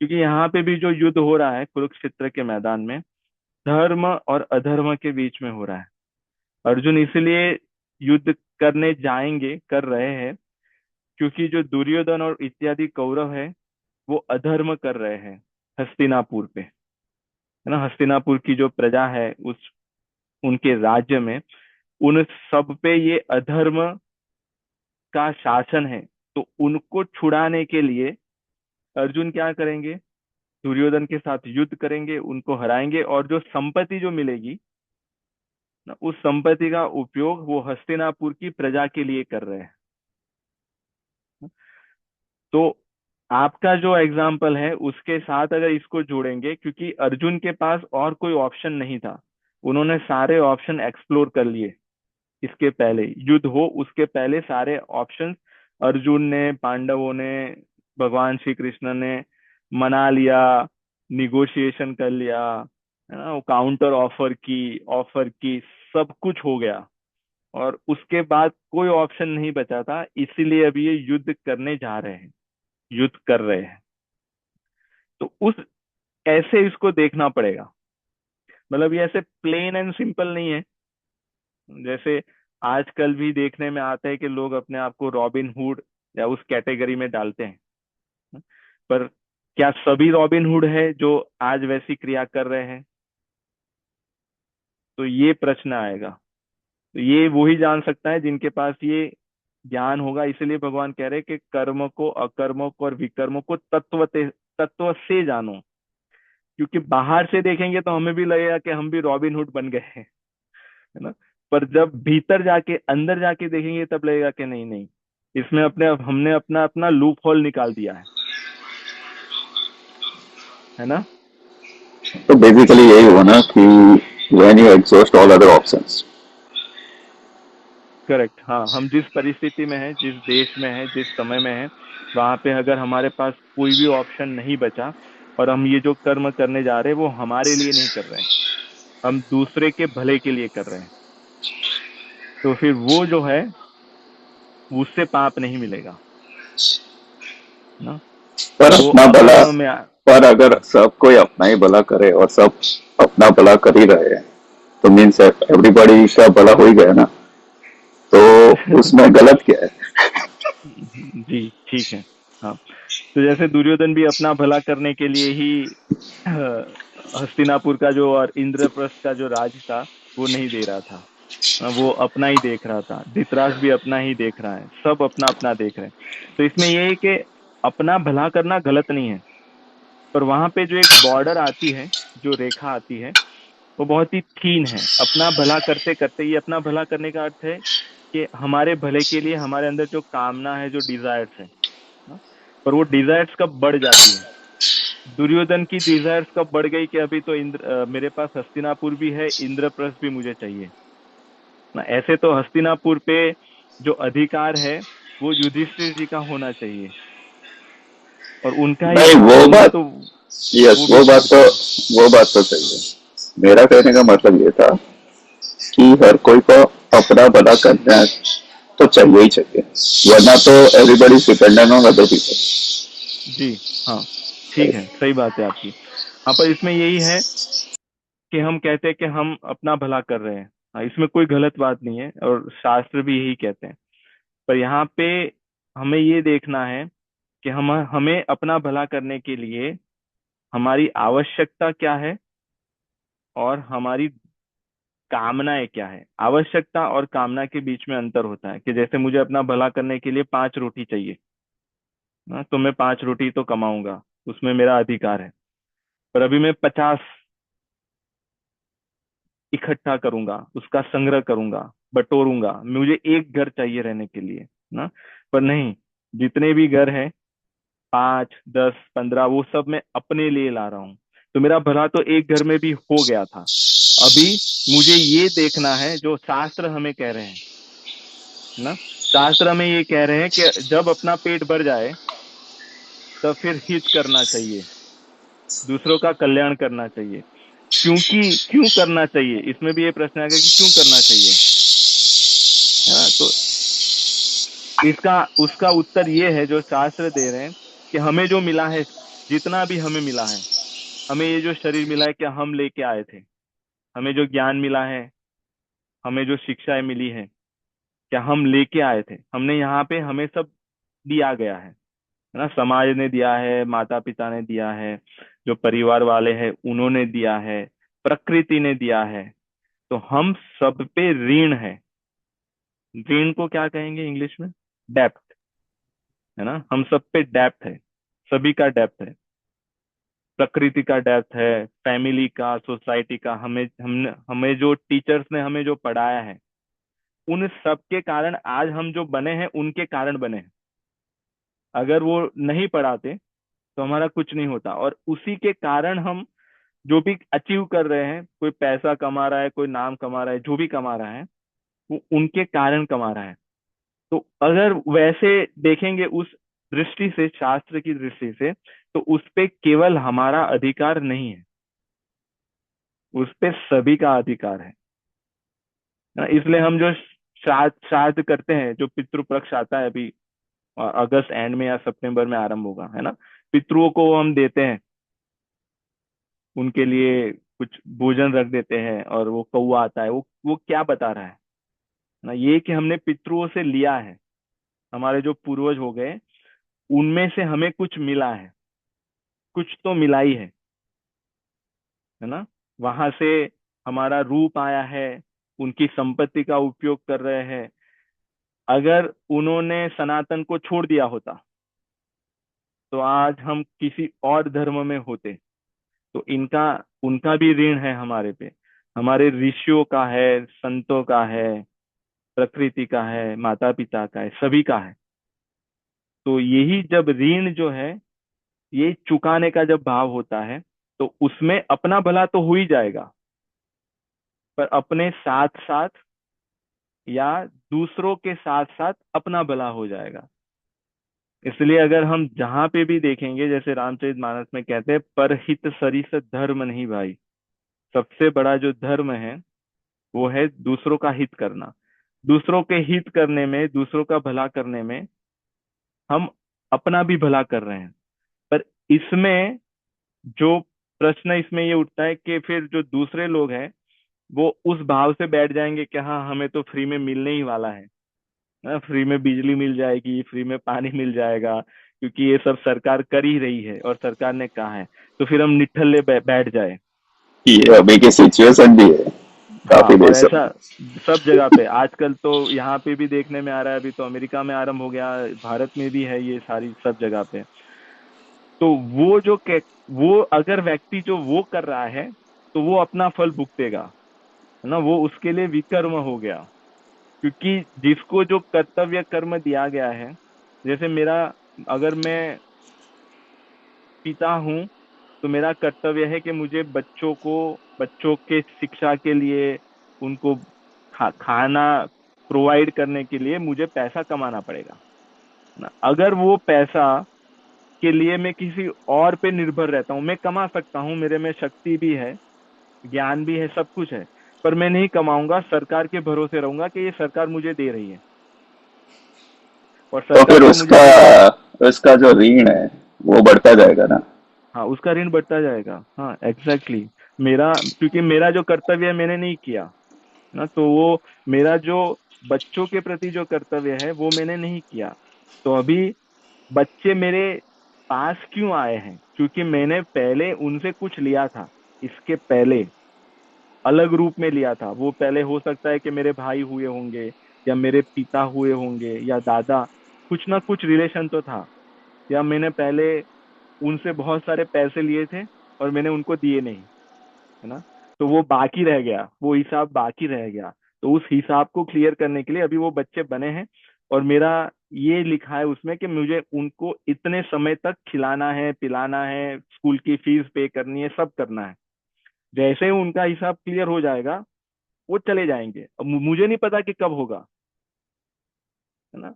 क्योंकि यहाँ पे भी जो युद्ध हो रहा है कुरुक्षेत्र के मैदान में, धर्म और अधर्म के बीच में हो रहा है। अर्जुन इसलिए युद्ध करने जाएंगे, कर रहे हैं, क्योंकि जो दुर्योधन और इत्यादि कौरव है वो अधर्म कर रहे हैं हस्तिनापुर पे, है ना। हस्तिनापुर की जो प्रजा है उस उनके राज्य में, उन सब पे ये अधर्म का शासन है। तो उनको छुड़ाने के लिए अर्जुन क्या करेंगे, दुर्योधन के साथ युद्ध करेंगे, उनको हराएंगे, और जो संपत्ति जो मिलेगी ना, उस संपत्ति का उपयोग वो हस्तिनापुर की प्रजा के लिए कर रहे हैं। तो आपका जो एग्जाम्पल है उसके साथ अगर इसको जोड़ेंगे, क्योंकि अर्जुन के पास और कोई ऑप्शन नहीं था, उन्होंने सारे ऑप्शन एक्सप्लोर कर लिए। इसके पहले युद्ध हो उसके पहले सारे ऑप्शन अर्जुन ने, पांडवों ने, भगवान श्री कृष्ण ने मना लिया, निगोशिएशन कर लिया, है ना, वो काउंटर ऑफर की, सब कुछ हो गया, और उसके बाद कोई ऑप्शन नहीं बचा था, इसीलिए अब ये युद्ध करने जा रहे हैं, युद्ध कर रहे हैं। तो उस ऐसे इसको देखना पड़ेगा, मतलब ये ऐसे प्लेन एंड सिंपल नहीं है। जैसे आजकल भी देखने में आता है कि लोग अपने आप को रॉबिन हुड या उस कैटेगरी में डालते हैं, पर क्या सभी रॉबिन हुड है जो आज वैसी क्रिया कर रहे हैं? तो ये प्रश्न आएगा। तो ये वही जान सकता है जिनके पास ये ज्ञान होगा। इसलिए भगवान कह रहे हैं कि कर्म को, अकर्म को और विकर्म को तत्व से जानो। क्योंकि बाहर से देखेंगे तो हमें भी लगेगा कि हम भी रॉबिन हुड बन गए हैं, है ना। पर जब भीतर जाके, अंदर जाके देखेंगे तब लगेगा कि नहीं नहीं, इसमें हमने अपना अपना लूप होल निकाल दिया है ना। तो बेसिकली यही हुआ ना कि when you exhaust all other options. Correct, हाँ। हम जिस परिस्थिति में हैं, जिस देश में हैं, जिस समय में हैं, वहां पे अगर हमारे पास कोई भी ऑप्शन नहीं बचा, और हम ये जो कर्म करने जा रहे हैं वो हमारे लिए नहीं कर रहे हैं, हम दूसरे के भले के लिए कर रहे हैं, तो फिर वो जो है उससे पाप नहीं मिलेगा ना। पर वो अपना भला, अधर्म में पर अगर सब कोई अपना ही भला करे और सब अपना भला कर ही रहे हैं तो मीन्स एवरीबॉडी का भला हो ही गया ना, तो उसमें गलत क्या है? जी ठीक है, हाँ। तो जैसे दुर्योधन भी अपना भला करने के लिए ही हस्तिनापुर का जो और इंद्रप्रस्थ का जो राज था वो नहीं दे रहा था, वो अपना ही देख रहा था, धृतराष्ट्र भी अपना ही देख रहा है, सब अपना अपना देख रहे हैं। तो इसमें ये है कि अपना भला करना गलत नहीं है, पर वहां पे जो एक बॉर्डर आती है, जो रेखा आती है, वो बहुत ही थीन है। अपना भला करते करते, ये अपना भला करने का अर्थ है कि हमारे भले के लिए हमारे अंदर जो कामना है, जो डिजायर्स है ना, पर वो डिजायर्स कब बढ़ जाती है। दुर्योधन की डिजायर्स कब बढ़ गई कि अभी तो मेरे पास हस्तिनापुर भी है, इंद्रप्रस्थ भी मुझे चाहिए ना। ऐसे तो हस्तिनापुर पे जो अधिकार है वो युधिष्ठिर जी का होना चाहिए, और उनका ही नहीं था, वो उन्होंने बात, तो यस वो भी छोड़ दिया। वो बात तो सही है। मेरा कहने का मतलब ये था कि हर कोई को अपना भला करना तो चाहिए ही चाहिए, वरना तो everybody dependent on other people. जी हाँ, ठीक है, सही बात है आपकी। हाँ, पर इसमें यही है कि हम कहते हैं कि हम अपना भला कर रहे हैं। हाँ, इसमें कोई गलत बात नहीं है, और शास्त्र भी यही कहते हैं। पर यहाँ पे हमें ये देखना है कि हम हमें अपना भला करने के लिए हमारी आवश्यकता क्या है और हमारी कामनाएं क्या है। आवश्यकता और कामना के बीच में अंतर होता है कि जैसे मुझे अपना भला करने के लिए 5 रोटी चाहिए ना, तो मैं 5 रोटी तो कमाऊंगा, उसमें मेरा अधिकार है। पर अभी मैं 50 इकट्ठा करूंगा, उसका संग्रह करूंगा, बटोरूंगा, मुझे एक घर चाहिए रहने के लिए ना। पर नहीं, जितने भी घर हैं, 5, 10, 15, वो सब मैं अपने लिए ला रहा हूँ। तो मेरा भला तो एक घर में भी हो गया था। अभी मुझे ये देखना है जो शास्त्र हमें कह रहे हैं ना। शास्त्र हमें ये कह रहे हैं कि जब अपना पेट भर जाए तब फिर हित करना चाहिए, दूसरों का कल्याण करना चाहिए। क्योंकि क्यों करना चाहिए, इसमें भी ये प्रश्न आएगा कि क्यों करना चाहिए, है ना। तो इसका उसका उत्तर ये है जो शास्त्र दे रहे हैं कि हमें जो मिला है, जितना भी हमें मिला है, हमें ये जो शरीर मिला है, क्या हम लेके आए थे। हमें जो ज्ञान मिला है, हमें जो शिक्षाएं मिली है, क्या हम लेके आए थे। हमने यहाँ पे हमें सब दिया गया है ना। समाज ने दिया है, माता पिता ने दिया है, जो परिवार वाले हैं उन्होंने दिया है, प्रकृति ने दिया है। तो हम सब पे ऋण है। ऋण को क्या कहेंगे इंग्लिश में? डेप्थ, है ना। हम सब पे डेप्थ है, सभी का डेप्थ है। प्रकृति का डेप्थ है, फैमिली का, सोसाइटी का। हमें जो टीचर्स ने हमें जो पढ़ाया है, उन सब के कारण आज हम जो बने हैं, उनके कारण बने हैं। अगर वो नहीं पढ़ाते तो हमारा कुछ नहीं होता। और उसी के कारण हम जो भी अचीव कर रहे हैं, कोई पैसा कमा रहा है, कोई नाम कमा रहा है, जो भी कमा रहा है, वो उनके कारण कमा रहा है। तो अगर वैसे देखेंगे उस दृष्टि से, शास्त्र की दृष्टि से, तो उस पे केवल हमारा अधिकार नहीं है, उस पे सभी का अधिकार है ना। इसलिए हम जो श्राद्ध श्राद्ध करते हैं, जो पितृपक्ष आता है अभी अगस्त एंड में या सितंबर में आरंभ होगा, है ना। पितरों को हम देते हैं, उनके लिए कुछ भोजन रख देते हैं, और वो कौवा आता है, वो क्या बता रहा है ना, ये कि हमने पितरों से लिया है। हमारे जो पूर्वज हो गए, उनमें से हमें कुछ मिला है, कुछ तो मिला ही है ना। वहां से हमारा रूप आया है, उनकी संपत्ति का उपयोग कर रहे हैं। अगर उन्होंने सनातन को छोड़ दिया होता तो आज हम किसी और धर्म में होते। तो इनका उनका भी ऋण है हमारे पे, हमारे ऋषियों का है, संतों का है, प्रकृति का है, माता पिता का है, सभी का है। तो यही जब ऋण जो है, ये चुकाने का जब भाव होता है, तो उसमें अपना भला तो हो ही जाएगा, पर अपने साथ साथ या दूसरों के साथ साथ अपना भला हो जाएगा। इसलिए अगर हम जहां पे भी देखेंगे, जैसे रामचरितमानस में कहते हैं, परहित सरिस धर्म नहीं भाई। सबसे बड़ा जो धर्म है वो है दूसरों का हित करना। दूसरों के हित करने में, दूसरों का भला करने में हम अपना भी भला कर रहे हैं। पर इसमें जो प्रश्न इसमें ये उठता है कि फिर जो दूसरे लोग हैं, वो उस भाव से बैठ जाएंगे कि हाँ, हमें तो फ्री में मिलने ही वाला है ना, फ्री में बिजली मिल जाएगी, फ्री में पानी मिल जाएगा, क्योंकि ये सब सरकार कर ही रही है और सरकार ने कहा है। तो फिर हम निठल्ले बैठ जाए ये अभी की सिचुएशन भी है। हाँ, काफी और देशों ऐसा में। सब जगह पे आजकल तो यहाँ पे भी देखने में आ रहा है, अभी तो अमेरिका में आरंभ हो गया, भारत में भी है ये सारी सब जगह पे। तो वो अगर व्यक्ति जो वो कर रहा है तो वो अपना फल भुगतेगा, है ना, वो उसके लिए विकर्म हो गया। क्योंकि जिसको जो कर्तव्य कर्म दिया गया है, जैसे मेरा, अगर मैं पिता हूँ तो मेरा कर्तव्य है कि मुझे बच्चों के शिक्षा के लिए, उनको खाना प्रोवाइड करने के लिए मुझे पैसा कमाना पड़ेगा ना। अगर वो पैसा के लिए मैं किसी और पे निर्भर रहता हूँ, मैं कमा सकता हूँ, मेरे में शक्ति भी है, ज्ञान भी है, सब कुछ है, पर मैं नहीं कमाऊंगा, सरकार के भरोसे रहूंगा कि ये सरकार मुझे दे रही है, और तो सरकार फिर जो मुझे उसका दे रही है। उसका जो ऋण है वो बढ़ता जाएगा ना। हाँ, उसका ऋण बढ़ता जाएगा, हाँ एग्जैक्टली exactly। क्योंकि मेरा जो कर्तव्य है मैंने नहीं किया ना, तो वो मेरा जो बच्चों के प्रति जो कर्तव्य है वो मैंने नहीं किया। तो अभी बच्चे मेरे पास क्यों आए हैं? क्योंकि मैंने पहले उनसे कुछ लिया था, इसके पहले अलग रूप में लिया था। वो पहले हो सकता है कि मेरे भाई हुए होंगे, या मेरे पिता हुए होंगे, या दादा, कुछ ना कुछ रिलेशन तो था। या मैंने पहले उनसे बहुत सारे पैसे लिए थे और मैंने उनको दिए नहीं, है ना, तो वो बाकी रह गया, वो हिसाब बाकी रह गया। तो उस हिसाब को क्लियर करने के लिए अभी वो बच्चे बने हैं, और मेरा ये लिखा है उसमें कि मुझे उनको इतने समय तक खिलाना है, पिलाना है, स्कूल की फीस पे करनी है, सब करना है। जैसे ही उनका हिसाब क्लियर हो जाएगा वो चले जाएंगे। अब मुझे नहीं पता कि कब होगा, है ना,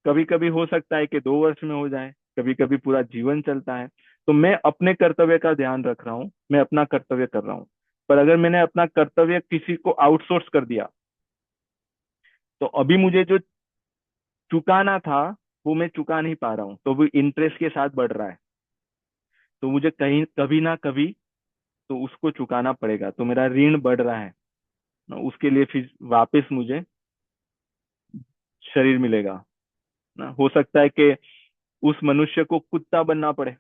कभी कभी हो सकता है कि 2 वर्ष में हो जाए, कभी कभी पूरा जीवन चलता है। तो मैं अपने कर्तव्य का ध्यान रख रहा हूँ, मैं अपना कर्तव्य कर रहा हूँ। पर अगर मैंने अपना कर्तव्य किसी को आउटसोर्स कर दिया, तो अभी मुझे जो चुकाना था वो मैं चुका नहीं पा रहा हूँ, तो वो इंटरेस्ट के साथ बढ़ रहा है। तो मुझे कहीं कभी ना कभी तो उसको चुकाना पड़ेगा, तो मेरा ऋण बढ़ रहा है ना, उसके लिए फिर वापस मुझे शरीर मिलेगा ना। हो सकता है कि उस मनुष्य को कुत्ता बनना पड़े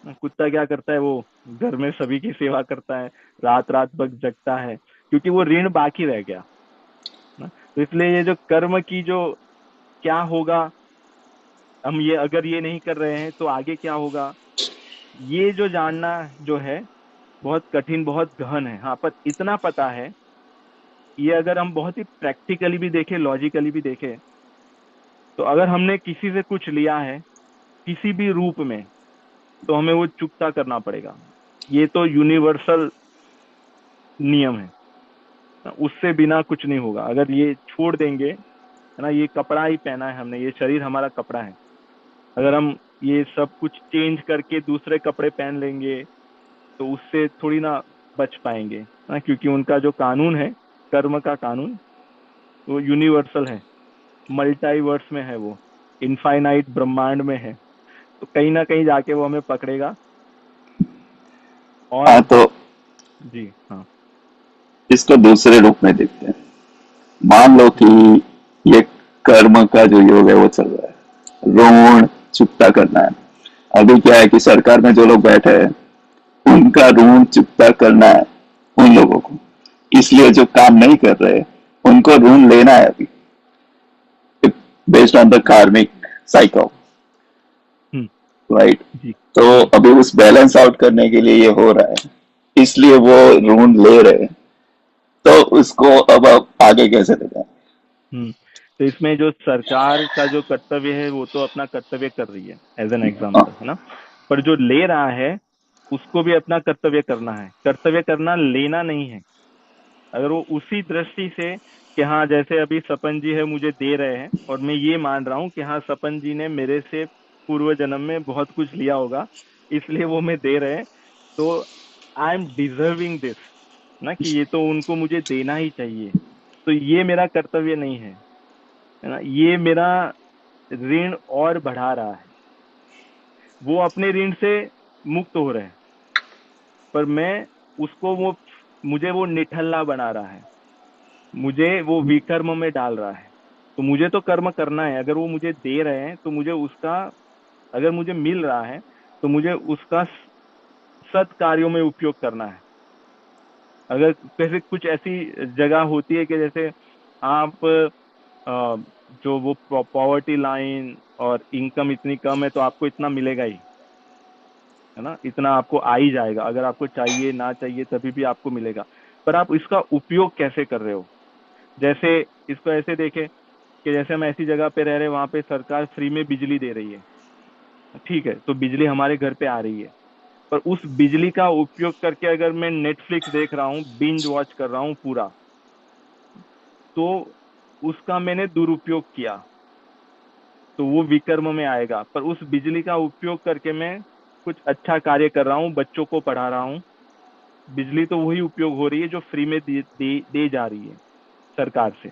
ना। कुत्ता क्या करता है, वो घर में सभी की सेवा करता है, रात रात भर जगता है, क्योंकि वो ऋण बाकी रह गया ना। तो इसलिए ये जो कर्म की जो क्या होगा, हम ये अगर ये नहीं कर रहे हैं तो आगे क्या होगा, ये जो जानना जो है बहुत कठिन, बहुत गहन है। हाँ, पर इतना पता है, ये अगर हम बहुत ही प्रैक्टिकली भी देखें, लॉजिकली भी देखें, तो अगर हमने किसी से कुछ लिया है किसी भी रूप में, तो हमें वो चुकता करना पड़ेगा। ये तो यूनिवर्सल नियम है, उससे बिना कुछ नहीं होगा। अगर ये छोड़ देंगे, है ना, ये कपड़ा ही पहना है हमने, ये शरीर हमारा कपड़ा है, अगर हम ये सब कुछ चेंज करके दूसरे कपड़े पहन लेंगे तो उससे थोड़ी ना बच पाएंगे, है ना, क्योंकि उनका जो कानून है, कर्म का कानून, वो यूनिवर्सल है, मल्टीवर्स में है, वो इनफाइनाइट ब्रह्मांड में है। तो कहीं ना कहीं जाके वो हमें पकड़ेगा। हाँ, और तो जी हाँ। इसको दूसरे रूप में देखते हैं। मान लो कि ये कर्म का जो योग है वो चल रहा है, ऋण चुकता करना है। अभी क्या है कि सरकार में जो लोग बैठे हैं उनका ऋण चुकता करना है उन लोगों को, इसलिए जो काम नहीं कर रहे उनको ऋण लेना है अभी, based on the karmic cycle, hmm. Right. जी। तो अभी उस बैलेंस आउट करने के लिए ये हो रहा है, इसलिए वो ऋण ले रहे हैं। तो उसको अब आप आगे कैसे देखें? तो इसमें जो सरकार का जो कर्तव्य है वो तो अपना कर्तव्य कर रही है, एज एन हाँ, एग्जाम्पल, है ना, पर जो ले रहा है उसको भी अपना कर्तव्य करना है। कर्तव्य करना लेना नहीं है। अगर वो उसी दृष्टि से कि हाँ, जैसे अभी सपन जी है मुझे दे रहे हैं, और मैं ये मान रहा हूँ कि हाँ सपन जी ने मेरे से पूर्व जन्म में बहुत कुछ लिया होगा, इसलिए वो मैं दे रहे हैं, तो आई एम डिजर्विंग दिस, ना, कि ये तो उनको मुझे देना ही चाहिए। तो ये मेरा कर्तव्य नहीं है ना, ये मेरा ऋण और बढ़ा रहा है। वो अपने ऋण से मुक्त हो रहे हैं, पर मैं उसको वो मुझे वो निठल्ला बना रहा है, मुझे वो विकर्म में डाल रहा है। तो मुझे तो कर्म करना है, अगर वो मुझे दे रहे हैं तो मुझे उसका, अगर मुझे मिल रहा है तो मुझे उसका सत् कार्यों में उपयोग करना है। अगर जैसे कुछ ऐसी जगह होती है कि जैसे आप जो वो पॉवर्टी लाइन और इनकम इतनी कम है तो आपको इतना मिलेगा ही, है ना, इतना आपको आ ही जाएगा, अगर आपको चाहिए ना चाहिए तभी भी आपको मिलेगा। पर आप इसका उपयोग कैसे कर रहे हो? जैसे इसको ऐसे देखें कि जैसे हम ऐसी जगह पे रह रहे हैं वहां पे सरकार फ्री में बिजली दे रही है, ठीक है, तो बिजली हमारे घर पे आ रही है, पर उस बिजली का उपयोग करके अगर मैं नेटफ्लिक्स देख रहा हूँ, बिंज वॉच कर रहा हूँ पूरा, तो उसका मैंने दुरुपयोग किया, तो वो विकर्म में आएगा। पर उस बिजली का उपयोग करके मैं कुछ अच्छा कार्य कर रहा हूँ, बच्चों को पढ़ा रहा हूँ, बिजली तो वही उपयोग हो रही है जो फ्री में दे जा रही है सरकार से,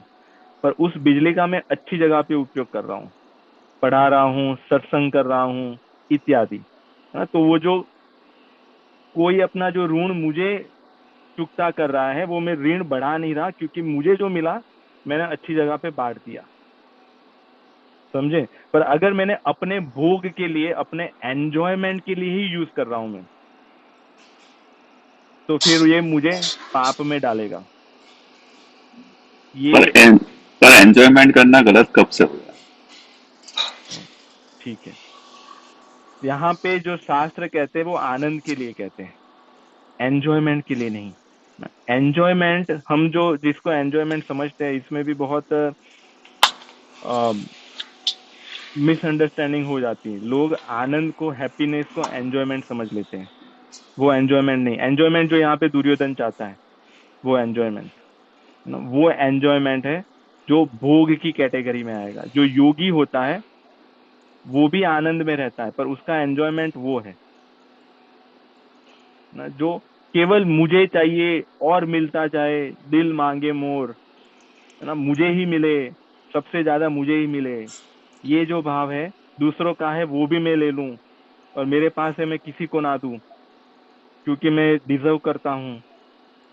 पर उस बिजली का मैं अच्छी जगह पे उपयोग कर रहा हूँ, पढ़ा रहा हूँ, सत्संग कर रहा हूँ इत्यादि, है ना। तो वो जो कोई अपना जो ऋण मुझे चुकता कर रहा है वो मैं ऋण बढ़ा नहीं रहा, क्योंकि मुझे जो मिला मैंने अच्छी जगह पे बांट दिया, समझे। पर अगर मैंने अपने भोग के लिए, अपने एंजॉयमेंट के लिए ही यूज कर रहा हूं मैं, तो फिर ये मुझे पाप में डालेगा। पर ये पर एंजॉयमेंट करना गलत कब से हो गया? ठीक है, यहाँ पे जो शास्त्र कहते हैं वो आनंद के लिए कहते हैं, एंजॉयमेंट के लिए नहीं। एंजॉयमेंट हम जो जिसको एंजॉयमेंट समझते हैं, इसमें भी बहुत मिसअंडरस्टैंडिंग हो जाती है। लोग आनंद को, हैप्पीनेस को एंजॉयमेंट समझ लेते हैं, वो एंजॉयमेंट नहीं। एंजॉयमेंट जो यहाँ पे दुर्योधन चाहता है वो एंजॉयमेंट, वो एंजॉयमेंट है जो भोग की कैटेगरी में आएगा। जो योगी होता है वो भी आनंद में रहता है, पर उसका एंजॉयमेंट वो है ना, जो केवल मुझे चाहिए और मिलता जाए, दिल मांगे मोर, है ना, मुझे ही मिले, सबसे ज्यादा मुझे ही मिले, ये जो भाव है, दूसरों का है वो भी मैं ले लूं, और मेरे पास है मैं किसी को ना दूं क्योंकि मैं डिजर्व करता हूँ,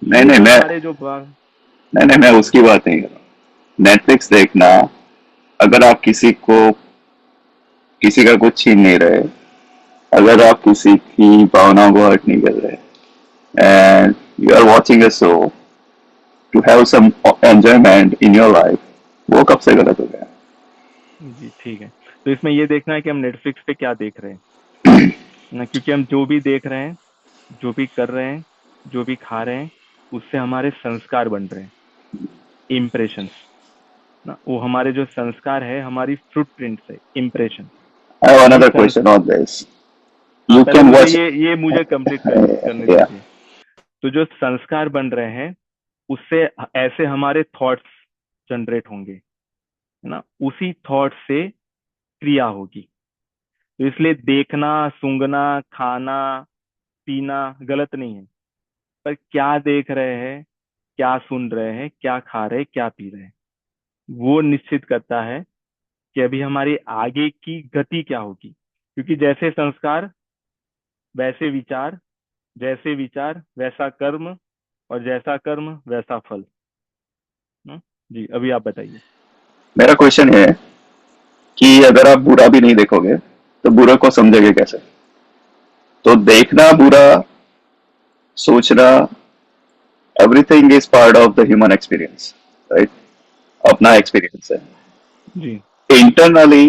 नहीं ये नहीं जो मैं सारे जो भाव। नहीं नहीं मैं उसकी बात नहीं कर रहा हूँ। नेटफ्लिक्स देखना, अगर आप किसी का कुछ छीन नहीं रहे, अगर आप किसी की भावनाओं को हर्ट नहीं कर रहे, and you are watching a show to have some enjoyment in your life, वो कब से गलत हो गया? जी ठीक है, तो इसमें ये देखना है कि हम नेटफ्लिक्स पे क्या देख रहे हैं ना, क्योंकि हम जो भी देख रहे हैं, जो भी कर रहे हैं, जो भी खा रहे हैं, उससे हमारे संस्कार बन रहे हैं, इम्प्रेशंस ना, वो हमारे जो संस्कार है, हमारी फुटप्रिंट्स है, इम्प्रेशन। आई हैव ये अनदर क्वेश्चन ऑन दिस। हाँ, यू पहले कैन मुझे वॉच। ये मुझे कंप्लीट करने या दीजिए। तो जो संस्कार बन रहे हैं, उससे ऐसे हमारे थॉट्स जनरेट होंगे, है ना, उसी थॉट से क्रिया होगी। तो इसलिए देखना, सूंघना, खाना, पीना गलत नहीं है, पर क्या देख रहे हैं, क्या सुन रहे हैं, क्या खा रहे हैं, क्या पी रहे हैं, वो निश्चित करता है कि अभी हमारी आगे की गति क्या होगी। क्योंकि जैसे संस्कार वैसे विचार, जैसे विचार वैसा कर्म, और जैसा कर्म वैसा फल। जी अभी आप बताइए। मेरा क्वेश्चन है कि अगर आप बुरा भी नहीं देखोगे तो बुरा को समझोगे कैसे? तो देखना, बुरा सोचना, everything is part of the human experience, right? अपना एक्सपीरियंस है। जी इंटरनली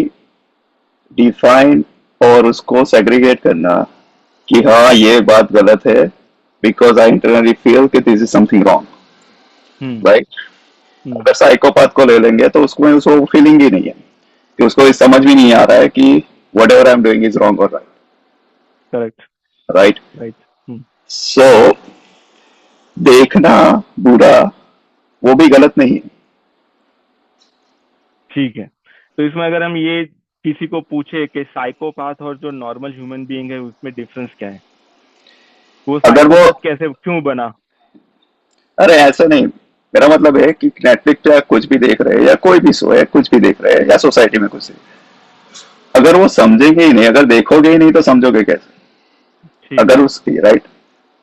डिफाइन और उसको सेग्रीगेट करना कि हाँ ये बात गलत है, बिकॉज आई इंटरनली फील कि this is something wrong, hmm right? Hmm अगर साइकोपाथ को ले लेंगे तो उसको उसको फीलिंग ही नहीं है, कि उसको समझ भी नहीं आ रहा है कि whatever I am doing is wrong और right, correct right? Right so देखना बुरा वो भी गलत नहीं है। ठीक है, तो इसमें अगर हम ये किसी को पूछे कि साइकोपाथ और जो नॉर्मल ह्यूमन बीइंग है उसमें डिफरेंस क्या है, वो अगर वो, साइकोपाथ कैसे क्यों बना? अरे ऐसा नहीं, मेरा मतलब है कि नेटफ्लिक्स या कुछ भी देख रहे हैं या कोई भी शो है, कुछ भी देख रहे हैं या सोसाइटी में कुछ, अगर वो समझेंगे ही नहीं, अगर देखोगे ही नहीं तो समझोगे कैसे? ठीक अगर है, उसकी राइट,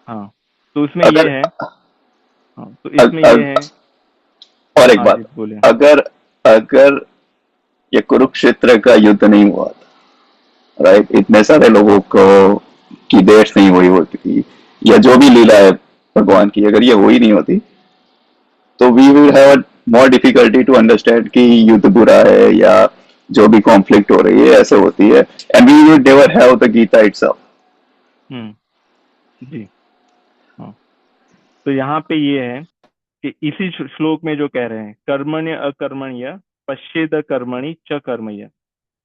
हाँ, तो उसमें ये अगर है, हाँ तो अग, इसमें ये अग, है। और एक हाँ जी बात, बोले। अगर अगर ये कुरुक्षेत्र का युद्ध नहीं हुआ था, राइट, इतने सारे लोगों को की डेथ नहीं हुई होती थी, या जो भी लीला है भगवान की, अगर ये हो ही नहीं होती तो we will have more difficulty to understand कि युद्ध बुरा है या जो भी कॉन्फ्लिक्ट हो रही है ऐसे होती है, and we would never have the Gita itself. Hmm. जी। हाँ। तो यहाँ पे ये है कि इसी श्लोक में जो कह रहे हैं, कर्मण्य अकर्मण्य पश्येद कर्मणि च कर्मय,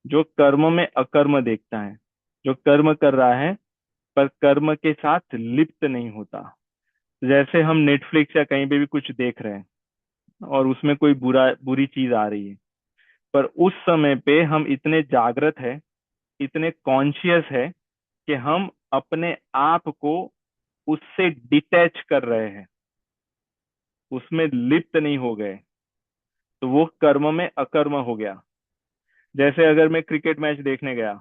जो कर्म में अकर्म देखता है, जो कर्म कर रहा है पर कर्म के साथ लिप्त नहीं होता। जैसे हम नेटफ्लिक्स या कहीं पे भी कुछ देख रहे हैं और उसमें कोई बुरी चीज आ रही है, पर उस समय पे हम इतने जागृत है, इतने कॉन्शियस है कि हम अपने आप को उससे डिटैच कर रहे हैं, उसमें लिप्त नहीं हो गए, तो वो कर्म में अकर्म हो गया। जैसे अगर मैं क्रिकेट मैच देखने गया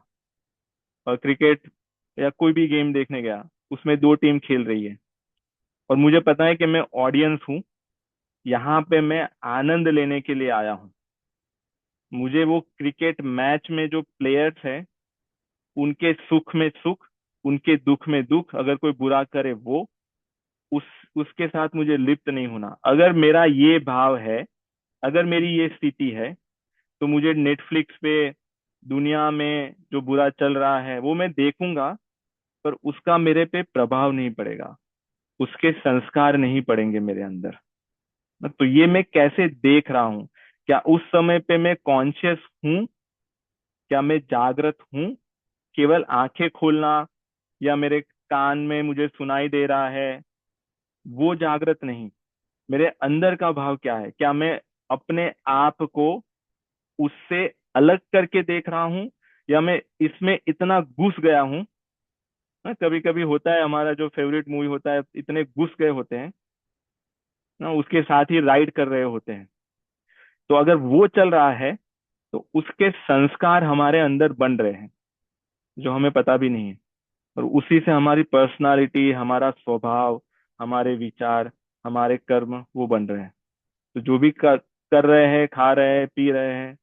और क्रिकेट या कोई भी गेम देखने गया, उसमें दो टीम खेल रही है और मुझे पता है कि मैं ऑडियंस हूँ, यहाँ पे मैं आनंद लेने के लिए आया हूँ। मुझे वो क्रिकेट मैच में जो प्लेयर्स हैं, उनके सुख में सुख, उनके दुख में दुख, अगर कोई बुरा करे वो, उस उसके साथ मुझे लिप्त नहीं होना। अगर मेरा ये भाव है, अगर मेरी ये स्थिति है, तो मुझे नेटफ्लिक्स पे दुनिया में जो बुरा चल रहा है वो मैं देखूंगा, पर उसका मेरे पे प्रभाव नहीं पड़ेगा, उसके संस्कार नहीं पड़ेंगे मेरे अंदर। तो ये मैं कैसे देख रहा हूँ, क्या उस समय पे मैं कॉन्शियस हूँ, क्या मैं जागृत हूँ, केवल आंखें खोलना या मेरे कान में मुझे सुनाई दे रहा है, वो जागृत नहीं। मेरे अंदर का भाव क्या है, क्या मैं अपने आप को उससे अलग करके देख रहा हूँ, या मैं इसमें इतना घुस गया हूँ। कभी कभी होता है, हमारा जो फेवरेट मूवी होता है, इतने घुस गए होते हैं ना, उसके साथ ही राइड कर रहे होते हैं। तो अगर वो चल रहा है तो उसके संस्कार हमारे अंदर बन रहे हैं, जो हमें पता भी नहीं है, और उसी से हमारी पर्सनालिटी, हमारा स्वभाव, हमारे विचार, हमारे कर्म वो बन रहे हैं। तो जो भी कर रहे हैं, खा रहे हैं, पी रहे हैं,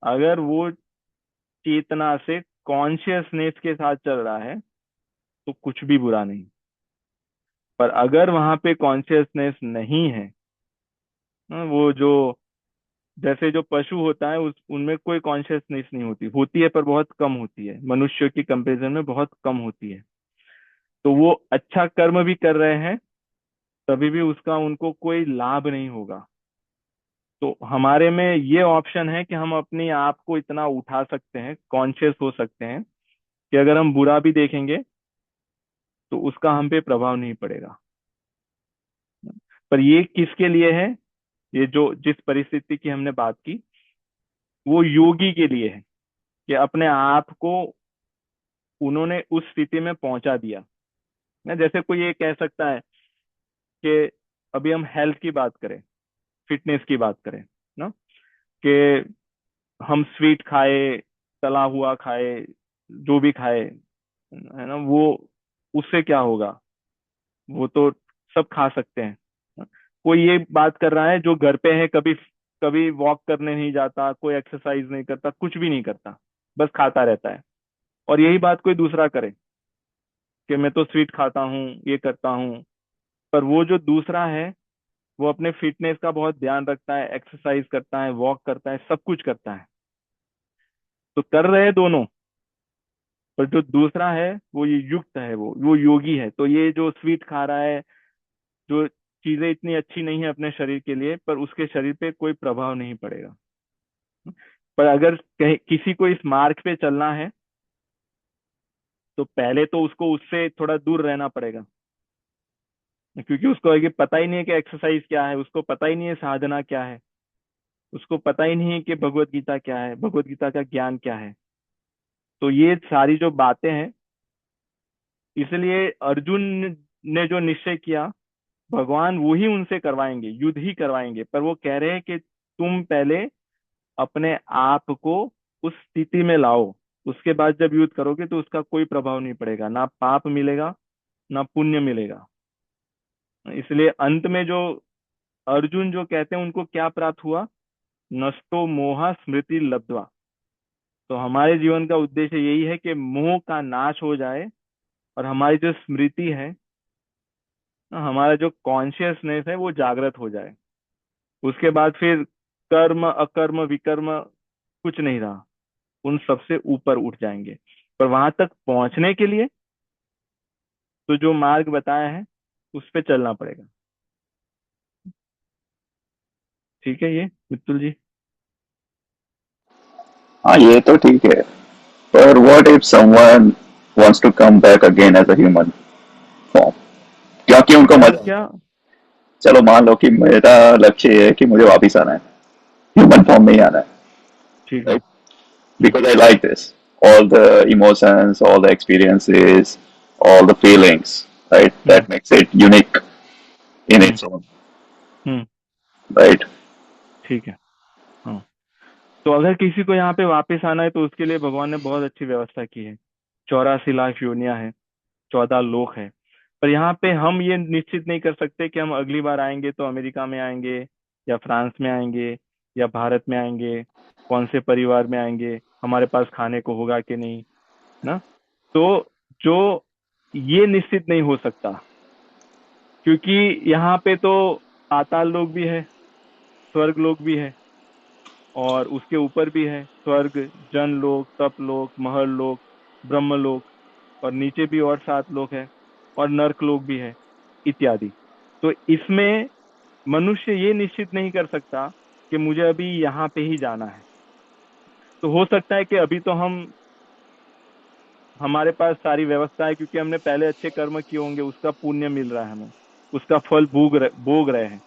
अगर वो चेतना से, कॉन्शियसनेस के साथ चल रहा है, तो कुछ भी बुरा नहीं। पर अगर वहां पे कॉन्शियसनेस नहीं है, वो जो, जैसे जो पशु होता है, उस उनमें कोई कॉन्शियसनेस नहीं होती, होती है पर बहुत कम होती है, मनुष्य की कंपैरिजन में बहुत कम होती है। तो वो अच्छा कर्म भी कर रहे हैं, तभी भी उसका उनको कोई लाभ नहीं होगा। तो हमारे में ये ऑप्शन है कि हम अपने आप को इतना उठा सकते हैं, कॉन्शियस हो सकते हैं, कि अगर हम बुरा भी देखेंगे तो उसका हम पे प्रभाव नहीं पड़ेगा। पर ये किसके लिए है, ये जो जिस परिस्थिति की हमने बात की, वो योगी के लिए है, कि अपने आप को उन्होंने उस स्थिति में पहुंचा दिया ना। जैसे कोई ये कह सकता है कि अभी हम हेल्थ की बात करें, फिटनेस की बात करें ना, कि हम स्वीट खाए, तला हुआ खाए, जो भी खाए, है ना, वो उससे क्या होगा, वो तो सब खा सकते हैं। कोई ये बात कर रहा है जो घर पे है, कभी कभी वॉक करने नहीं जाता, कोई एक्सरसाइज नहीं करता, कुछ भी नहीं करता, बस खाता रहता है, और यही बात कोई दूसरा करे कि मैं तो स्वीट खाता हूँ, ये करता हूँ, पर वो जो दूसरा है, वो अपने फिटनेस का बहुत ध्यान रखता है, एक्सरसाइज करता है, वॉक करता है, सब कुछ करता है, तो कर रहे हैं दोनों। पर जो दूसरा है वो ये युक्त है, वो योगी है, तो ये जो स्वीट खा रहा है, जो चीजें इतनी अच्छी नहीं है अपने शरीर के लिए, पर उसके शरीर पे कोई प्रभाव नहीं पड़ेगा। पर अगर कहीं किसी को इस मार्ग पे चलना है, तो पहले तो उसको उससे थोड़ा दूर रहना पड़ेगा, क्योंकि उसको आगे पता ही नहीं है कि एक्सरसाइज क्या है, उसको पता ही नहीं है साधना क्या है, उसको पता ही नहीं है कि भगवत गीता क्या है, भगवत गीता का ज्ञान क्या है। तो ये सारी जो बातें हैं, इसलिए अर्जुन ने जो निश्चय किया, भगवान वो ही उनसे करवाएंगे, युद्ध ही करवाएंगे, पर वो कह रहे हैं कि तुम पहले अपने आप को उस स्थिति में लाओ, उसके बाद जब युद्ध करोगे तो उसका कोई प्रभाव नहीं पड़ेगा, ना पाप मिलेगा, ना पुण्य मिलेगा। इसलिए अंत में जो अर्जुन जो कहते हैं, उनको क्या प्राप्त हुआ, नष्टो मोह स्मृति लब्ध्वा। तो हमारे जीवन का उद्देश्य यही है कि मोह का नाश हो जाए, और हमारी जो स्मृति है, हमारा जो कॉन्शियसनेस है वो जागृत हो जाए, उसके बाद फिर कर्म अकर्म विकर्म कुछ नहीं रहा, उन सबसे ऊपर उठ जाएंगे। पर वहां तक पहुंचने के लिए तो जो मार्ग बताया है उस पे चलना पड़ेगा। ठीक है ये मित्तुल जी? हाँ ये तो ठीक है, पर what if someone wants to come back again as a human form, क्योंकि उनको अगर मजा, क्या? चलो मान लो कि मेरा लक्ष्य ये है कि मुझे वापिस आना है, ह्यूमन फॉर्म में ही आना है, ठीक है। Right? Because I like this, all the emotions, all the experiences, all the feelings, right? Hmm That makes it unique in hmm its own, hmm right? ठीक है। हाँ, तो अगर किसी को यहाँ पे वापस आना है तो उसके लिए भगवान ने बहुत अच्छी व्यवस्था की है। 84 लाख योनियां है, 14 लोक है। पर यहाँ पे हम ये निश्चित नहीं कर सकते कि हम अगली बार आएंगे तो अमेरिका में आएंगे या फ्रांस में आएंगे या भारत में आएंगे, कौन से परिवार में आएंगे, हमारे पास खाने को होगा कि नहीं, ना? तो जो ये निश्चित नहीं हो सकता, क्योंकि यहाँ पे तो पाताल लोक भी है, स्वर्ग लोक भी है, और उसके ऊपर भी है स्वर्ग, जन लोक, तप लोक, महल लोक, ब्रह्म लोक, और नीचे भी और 7 लोक है, और नर्क लोक भी है इत्यादि। तो इसमें मनुष्य ये निश्चित नहीं कर सकता कि मुझे अभी यहाँ पे ही जाना है। तो हो सकता है कि अभी तो हमारे पास सारी व्यवस्था है, क्योंकि हमने पहले अच्छे कर्म किए होंगे, उसका पुण्य मिल रहा है हमें, उसका फल भोग रहे हैं,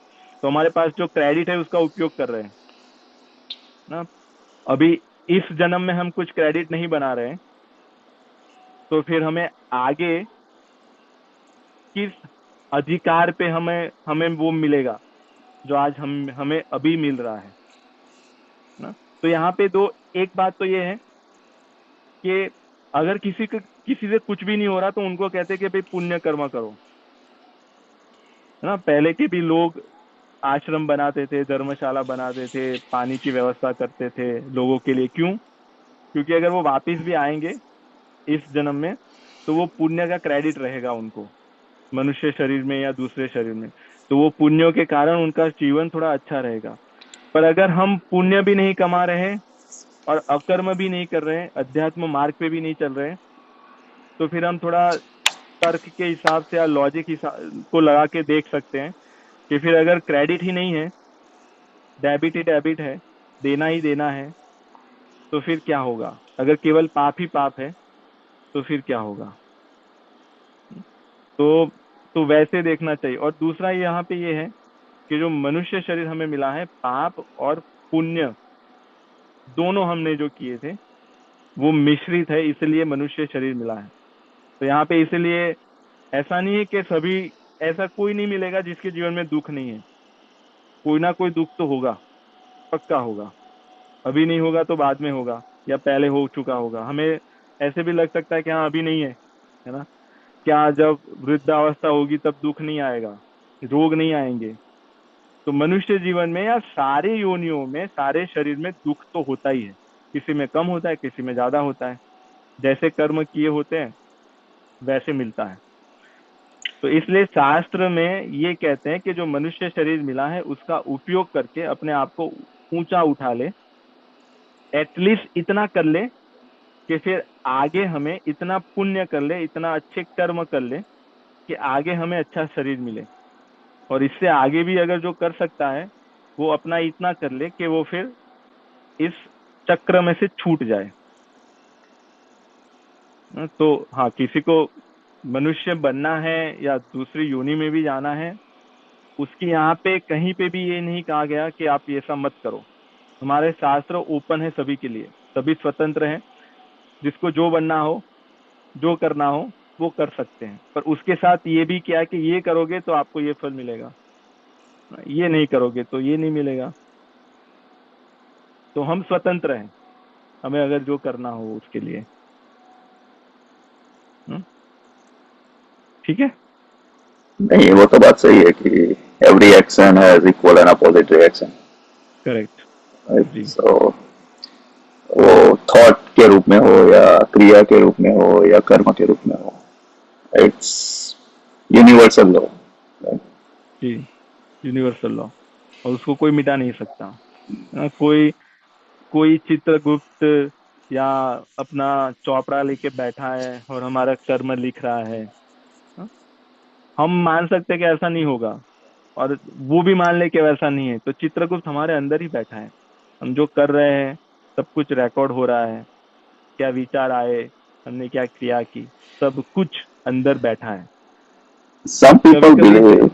तो हमारे पास जो क्रेडिट है उसका उपयोग कर रहे हैं ना। अभी इस जन्म में हम कुछ क्रेडिट नहीं बना रहे हैं, तो फिर हमें आगे किस अधिकार पे हमें हमें वो मिलेगा जो आज हमें अभी मिल रहा है ना। तो यहाँ पे दो, एक बात तो ये है कि अगर किसी से कुछ भी नहीं हो रहा तो उनको कहते हैं कि भाई पुण्य कर्म करो, है ना। पहले के भी लोग आश्रम बनाते थे, धर्मशाला बनाते थे, पानी की व्यवस्था करते थे लोगों के लिए। क्यों? क्योंकि अगर वो वापिस भी आएंगे इस जन्म में तो वो पुण्य का क्रेडिट रहेगा उनको, मनुष्य शरीर में या दूसरे शरीर में, तो वो पुण्यों के कारण उनका जीवन थोड़ा अच्छा रहेगा। पर अगर हम पुण्य भी नहीं कमा रहे हैं और अकर्म भी नहीं कर रहे हैं, अध्यात्म मार्ग पे भी नहीं चल रहे हैं, तो फिर हम थोड़ा तर्क के हिसाब से या लॉजिक को लगा के देख सकते हैं कि फिर अगर क्रेडिट ही नहीं है, डेबिट ही डेबिट है, देना ही देना है, तो फिर क्या होगा? अगर केवल पाप ही पाप है तो फिर क्या होगा? तो तो वैसे देखना चाहिए। और दूसरा यहाँ पे ये है कि जो मनुष्य शरीर हमें मिला है, पाप और पुण्य दोनों हमने जो किए थे वो मिश्रित है, इसलिए मनुष्य शरीर मिला है। तो यहाँ पे इसलिए ऐसा नहीं है कि सभी, ऐसा कोई नहीं मिलेगा जिसके जीवन में दुख नहीं है। कोई ना कोई दुख तो होगा, पक्का होगा। अभी नहीं होगा तो बाद में होगा, या पहले हो चुका होगा। हमें ऐसे भी लग सकता है कि हाँ अभी नहीं है ना। क्या जब वृद्धावस्था होगी तब दुख नहीं आएगा, रोग नहीं आएंगे? तो मनुष्य जीवन में या सारे योनियों में, सारे शरीर में दुख तो होता ही है। किसी में कम होता है, किसी में ज्यादा होता है, जैसे कर्म किए होते हैं वैसे मिलता है। तो इसलिए शास्त्र में ये कहते हैं कि जो मनुष्य शरीर मिला है उसका उपयोग करके अपने आप को ऊंचा उठा ले, एटलीस्ट इतना कर ले कि फिर आगे हमें इतना पुण्य कर ले, इतना अच्छे कर्म कर ले कि आगे हमें अच्छा शरीर मिले। और इससे आगे भी अगर जो कर सकता है वो अपना इतना कर ले कि वो फिर इस चक्र में से छूट जाए। तो हाँ, किसी को मनुष्य बनना है या दूसरी योनि में भी जाना है, उसकी यहाँ पे कहीं पे भी ये नहीं कहा गया कि आप ये सब मत करो। हमारे शास्त्र ओपन है सभी के लिए, सभी स्वतंत्र हैं, जिसको जो बनना हो, जो करना हो वो कर सकते हैं। पर उसके साथ ये भी क्या है कि ये करोगे तो आपको ये फल मिलेगा, ये नहीं करोगे तो ये नहीं मिलेगा। तो हम स्वतंत्र हैं, हमें अगर जो करना हो उसके लिए। ठीक है। नहीं वो तो बात सही है कि every action has equal and opposite reaction, correct right? जी। सो वो थॉट के रूप में हो या क्रिया के रूप में हो या कर्म के रूप में हो, इट्स यूनिवर्सल लॉ, जी, यूनिवर्सल लॉ, और उसको कोई मिटा नहीं सकता। कोई कोई चित्रगुप्त या अपना चौपड़ा लेके बैठा है और हमारा कर्म लिख रहा है। हाँ? हम मान सकते हैं कि ऐसा नहीं होगा, और वो भी मान ले कि वैसा नहीं है, तो चित्रगुप्त हमारे अंदर ही बैठा है। हम जो कर रहे हैं सब कुछ रिकॉर्ड हो रहा है, क्या विचार आए, हमने क्या क्रिया की, सब कुछ अंदर बैठा है। सम कभी पीपल कभी बिलीव,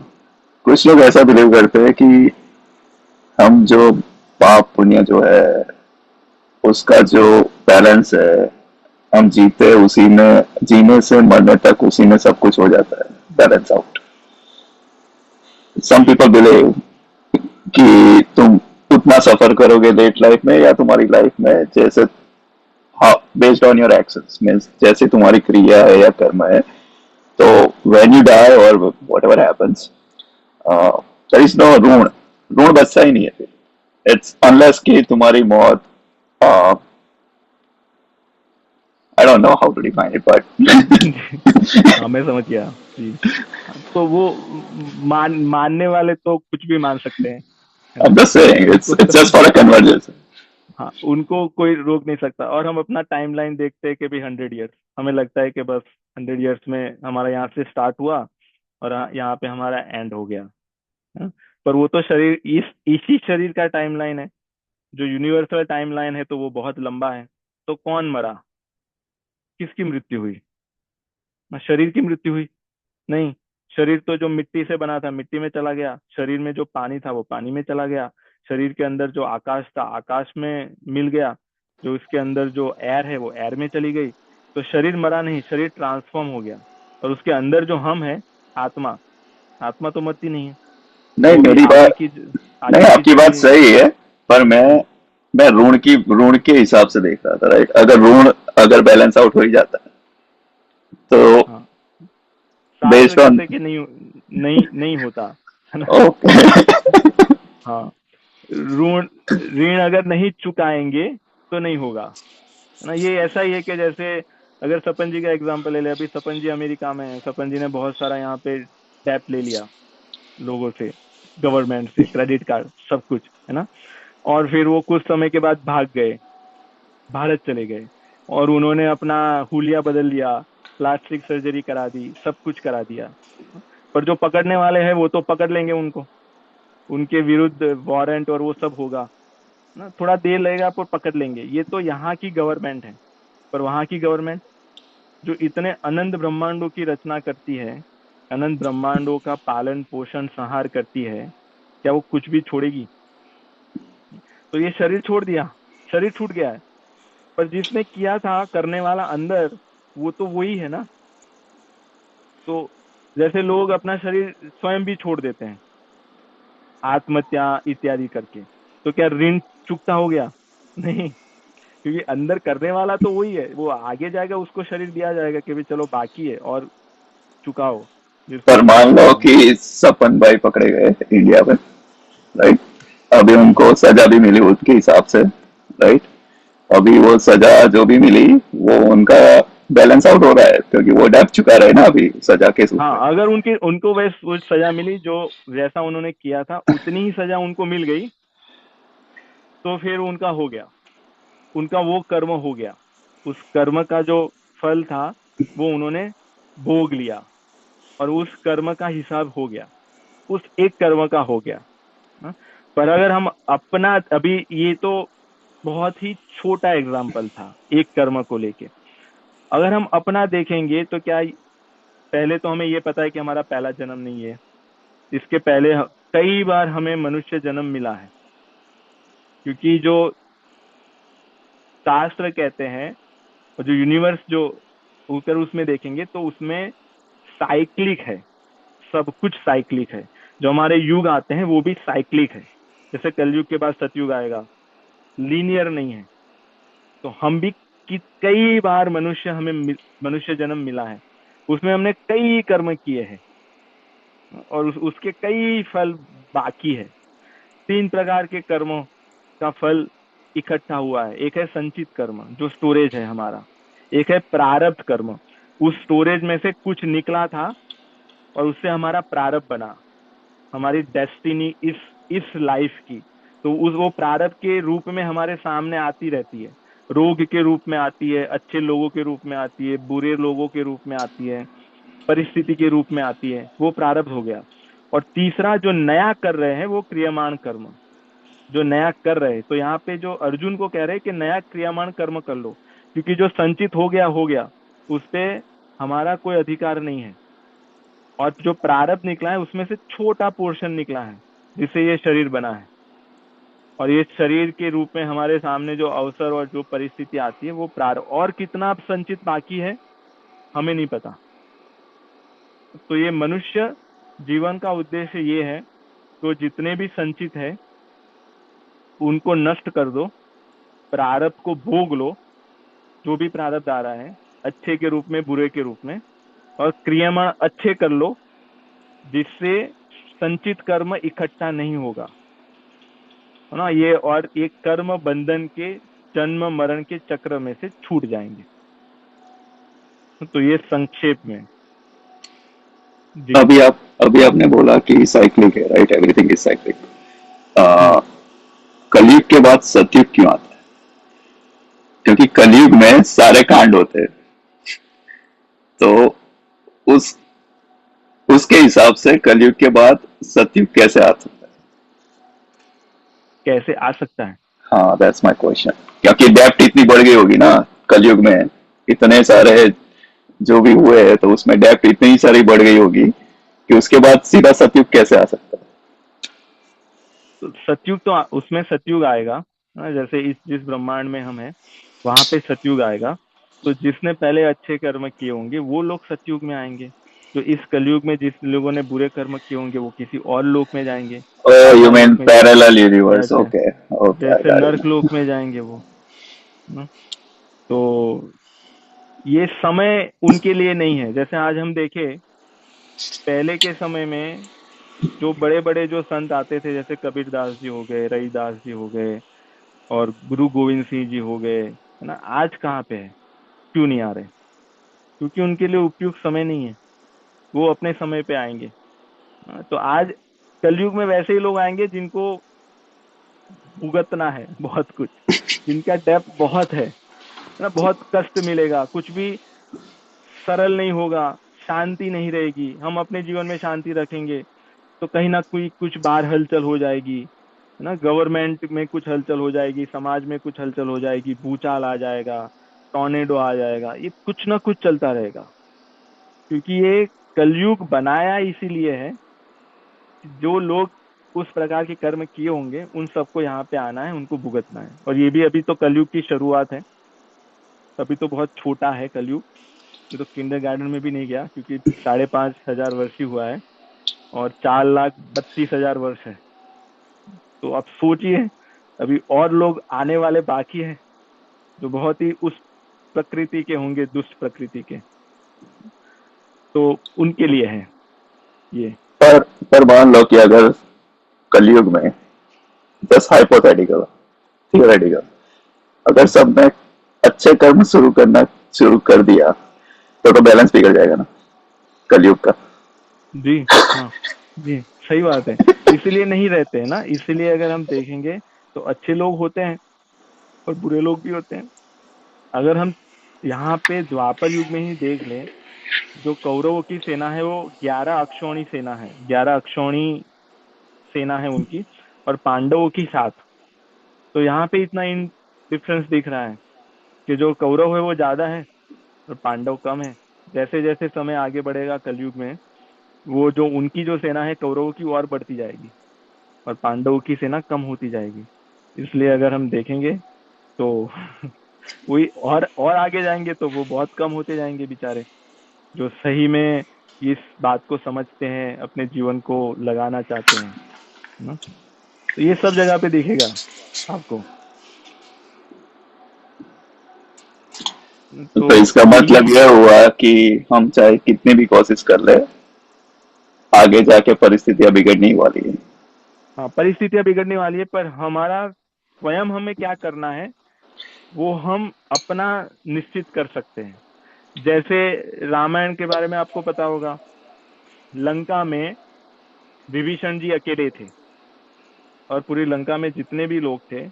कुछ लोग ऐसा बिलीव करते हैं कि हम जो पाप पुण्य जो है उसका जो बैलेंस है, हम जीते उसी में, जीने से मरने तक उसी में सब कुछ हो जाता है, balance out. Some people believe कि तुम उतना सफर करोगे लेट लाइफ में या तुम्हारी लाइफ में, जैसे based on your actions, means जैसे तुम्हारी क्रिया है या कर्म है। तो व्हेन यू डाई और whatever happens, there is no ऋण, ऋण बचता ही नहीं है फिर। इट्स अनलेस कि तुम्हारी मौत, I don't know how to define it but हाँ, मैं समझ गया जी। हाँ, तो वो मानने वाले तो कुछ भी मान सकते हैं, है I'm ना। just saying उनको it's just for a conversation. हाँ, उनको कोई रोक नहीं सकता। और हम अपना टाइमलाइन देखते हैं कि भी 100 ईयर्स, हमें लगता है कि बस 100 ईयर्स में हमारा यहाँ से स्टार्ट हुआ और यहाँ पे हमारा एंड हो गया, है ना? पर वो तो शरीर, इसी शरीर का टाइमलाइन है। जो यूनिवर्सल टाइमलाइन है तो वो बहुत लंबा है। तो कौन मरा, किसकी मृत्यु हुई? ना शरीर की मृत्यु हुई, नहीं। शरीर तो जो मिट्टी से बना था मिट्टी में चला गया, शरीर में जो पानी था वो पानी में चला गया, शरीर के अंदर जो आकाश था आकाश में मिल गया, जो उसके अंदर जो एयर है वो एयर में चली गई। तो शरीर मरा नहीं, शरीर ट्रांसफॉर्म हो गया। और उसके अंदर जो हम है, आत्मा, आत्मा तो मरती नहीं है। नहीं, वो भी मेरी बात, नहीं आगे की आपकी बात जर्नी। सही है, पर मैं ऋण के हिसाब से देख रहा था, राइट। अगर ऋण, अगर बैलेंस आउट हो ही जाता है तो हाँ, शास्त्र बेस्ड ऑन, कहते हैं कि नहीं, नहीं नहीं होता, है ना। ओके। हाँ, ऋण ऋण अगर नहीं चुकाएंगे तो नहीं होगा, है ना। ये ऐसा ही है कि जैसे अगर सपन जी का एग्जांपल ले ले, अभी सपन जी अमेरिका में है, सपन जी ने बहुत सारा यहाँ पे डेप्ट ले लिया लोगों से, गवर्नमेंट से, क्रेडिट कार्ड, सब कुछ, है ना। और फिर वो कुछ समय के बाद भाग गए, भारत चले गए, और उन्होंने अपना हुलिया बदल लिया, प्लास्टिक सर्जरी करा दी, सब कुछ करा दिया। पर जो पकड़ने वाले हैं वो तो पकड़ लेंगे उनको, उनके विरुद्ध वारंट और वो सब होगा ना। थोड़ा देर लगेगा पर पकड़ लेंगे। ये तो यहाँ की गवर्नमेंट है। पर वहां की गवर्नमेंट जो इतने अनंत ब्रह्मांडों की रचना करती है, अनंत ब्रह्मांडों का पालन पोषण संहार करती है, क्या वो कुछ भी छोड़ेगी? तो ये शरीर छोड़ दिया, शरीर छूट गया है, पर जिसने किया था करने वाला अंदर, वो तो वही है ना। तो जैसे लोग अपना शरीर स्वयं भी छोड़ देते हैं आत्महत्या इत्यादि करके, तो क्या ऋण चुकता हो गया? नहीं, क्योंकि अंदर करने वाला तो वही है, वो आगे जाएगा, उसको शरीर दिया जाएगा कि भाई चलो बाकी है और चुकाओ जिसको पर मान चुकाना लो है। कि सपन भाई पकड़े गए इंडिया में, राइट। अभी उनको सजा भी मिली उसके हिसाब से, राइट। अभी वो सजा जो भी मिली वो उनका बैलेंस आउट हो रहा है, क्योंकि वो डर चुका रहे ना अभी सजा के सूट में। हाँ, अगर उनको वैसे वो सजा मिली जो जैसा उन्होंने किया था, उतनी ही सजा उनको मिल गई, तो फिर उनका हो गया, उनका वो कर्म हो गया। उस कर्म का जो फल था वो उन्होंने भोग लिया, और उस कर्म का हिसाब हो गया, उस एक कर्म का हो गया। हाँ? पर अगर हम अपना, अभी ये तो बहुत ही छोटा एग्जाम्पल था एक कर्म को लेके, अगर हम अपना देखेंगे तो क्या, पहले तो हमें ये पता है कि हमारा पहला जन्म नहीं है। इसके पहले कई बार हमें मनुष्य जन्म मिला है, क्योंकि जो शास्त्र कहते हैं और जो यूनिवर्स जो ऊपर उसमें देखेंगे तो उसमें साइक्लिक है, सब कुछ साइक्लिक है। जो हमारे युग आते हैं वो भी साइक्लिक है, जैसे कलयुग के बाद सतयुग आएगा, लीनियर नहीं है। तो हम भी कई बार हमें मनुष्य जन्म मिला है, उसमें हमने कई कर्म किए हैं, और उसके कई फल बाकी है। 3 प्रकार के कर्मों का फल इकट्ठा हुआ है। एक है संचित कर्म जो स्टोरेज है हमारा, एक है प्रारब्ध कर्म, उस स्टोरेज में से कुछ निकला था और उससे हमारा प्रारब्ध बना, हमारी डेस्टिनी इस लाइफ की, तो वो प्रारब्ध के रूप में हमारे सामने आती रहती है। रोग के रूप में आती है, अच्छे लोगों के रूप में आती है, बुरे लोगों के रूप में आती है, परिस्थिति के रूप में आती है, वो प्रारब्ध हो गया। और तीसरा जो नया कर रहे हैं वो क्रियामान कर्म, जो नया कर रहे हैं। तो यहाँ पे जो अर्जुन को कह रहे हैं कि नया क्रियामान कर्म कर लो, क्योंकि जो संचित हो गया उस पे हमारा कोई अधिकार नहीं है। और जो प्रारब्ध निकला है उसमें से छोटा पोर्शन निकला है जिससे ये शरीर बना है। और ये शरीर के रूप में हमारे सामने जो अवसर और जो परिस्थिति आती है वो प्रारब्ध, और कितना संचित बाकी है हमें नहीं पता। तो ये मनुष्य जीवन का उद्देश्य ये है, तो जितने भी संचित है उनको नष्ट कर दो, प्रारब्ध को भोग लो, जो भी प्रारब्ध आ रहा है अच्छे के रूप में बुरे के रूप में, और क्रियामान अच्छे कर लो जिससे संचित कर्म इकट्ठा नहीं होगा, है ना। ये और एक कर्म बंधन के जन्म मरण के चक्र में से छूट जाएंगे। तो ये संक्षेप में जी। अभी आपने बोला कि साइक्लिक है, राइट? Everything is cyclic. कलयुग के बाद सतयुग क्यों आता है? क्योंकि कलयुग में सारे कांड होते हैं, तो उस उसके हिसाब से कलयुग के बाद सतयुग कैसे आ सकता है? कैसे आ सकता है? हाँ, दैट्स माय क्वेश्चन। क्योंकि डेप्थ इतनी बढ़ गई होगी ना कलयुग में, इतने सारे जो भी हुए हैं, तो उसमें डेप्थ इतनी सारी बढ़ गई होगी कि उसके बाद सीधा सतयुग कैसे आ सकता है? तो सतयुग तो उसमें सतयुग आएगा, जैसे जिस ब्रह्मांड में हम हैं वहां पे सतयुग आएगा। तो जिसने पहले अच्छे कर्म किए होंगे वो लोग सतयुग में आएंगे। जो इस कलयुग में जिस लोगों ने बुरे कर्म किए होंगे वो किसी और लोक में जाएंगे, Oh, you पाताल mean लोक में जाएंगे, parallel universe? जैसे Okay, okay, I जैसे got नर्क it. लोक में जाएंगे वो, है ना। तो ये समय उनके लिए नहीं है। जैसे आज हम देखें, पहले के समय में जो बड़े बड़े जो संत आते थे, जैसे कबीरदास जी हो गए, रविदास जी हो गए, और गुरु गोविंद सिंह जी हो गए, है ना, आज कहाँ पे है? क्यों नहीं आ रहे? क्योंकि उनके लिए उपयुक्त समय नहीं है, वो अपने समय पे आएंगे। तो आज कलयुग में वैसे ही लोग आएंगे जिनको भुगतना है बहुत कुछ, जिनका डेप्थ बहुत है ना। बहुत कष्ट मिलेगा, कुछ भी सरल नहीं होगा, शांति नहीं रहेगी। हम अपने जीवन में शांति रखेंगे तो कहीं ना कोई कुछ बाहर हलचल हो जाएगी, है ना। गवर्नमेंट में कुछ हलचल हो जाएगी, समाज में कुछ हलचल हो जाएगी, भूचाल आ जाएगा, टॉर्नेडो आ जाएगा, ये कुछ ना कुछ चलता रहेगा। क्योंकि ये कलयुग बनाया इसीलिए है कि जो लोग उस प्रकार के कर्म किए होंगे उन सबको यहाँ पे आना है, उनको भुगतना है। और ये भी अभी तो कलयुग की शुरुआत है, अभी तो बहुत छोटा है कलयुग। ये तो किंडरगार्टन में भी नहीं गया, क्योंकि 5,500 वर्ष ही हुआ है और 4,32,000 वर्ष है। तो आप सोचिए, अभी और लोग आने वाले बाकी है जो बहुत ही उस प्रकृति के होंगे, दुष्ट प्रकृति के, तो उनके लिए है ये। पर मान लो कि अगर कलयुग में, जस्ट हाइपोथेटिकल, थियोरेटिकल, अगर सबने अच्छे कर्म शुरू कर दिया, तो बैलेंस बिगड़ जाएगा ना कलयुग का। जी हाँ, जी सही बात है। इसलिए नहीं रहते हैं ना, इसलिए अगर हम देखेंगे तो अच्छे लोग होते हैं और बुरे लोग भी होते हैं। अगर हम यहाँ पे द्वापर युग में ही देख लें, जो कौरवों की सेना है वो 11 अक्षौणी सेना है, 11 अक्षौणी सेना है उनकी, और पांडवों की 7। तो यहाँ पे इतना इन डिफरेंस दिख रहा है कि जो कौरव है वो ज्यादा है और पांडव कम है। जैसे जैसे समय आगे बढ़ेगा कलयुग में, वो जो उनकी जो सेना है कौरवों की और बढ़ती जाएगी और पांडवों की सेना कम होती जाएगी। इसलिए अगर हम देखेंगे तो वही और आगे जाएंगे तो वो बहुत कम होते जाएंगे बेचारे, जो सही में इस बात को समझते हैं, अपने जीवन को लगाना चाहते हैं, है ना। तो ये सब जगह पे दिखेगा आपको। तो तो इसका यही, मतलब यह हुआ कि हम चाहे कितनी भी कोशिश कर ले, आगे जाके परिस्थितियां बिगड़ने ही वाली है। हाँ परिस्थितियां बिगड़ने वाली है, पर हमारा स्वयं हमें क्या करना है वो हम अपना निश्चित कर सकते हैं। जैसे रामायण के बारे में आपको पता होगा, लंका में विभीषण जी अकेले थे और पूरी लंका में जितने भी लोग थे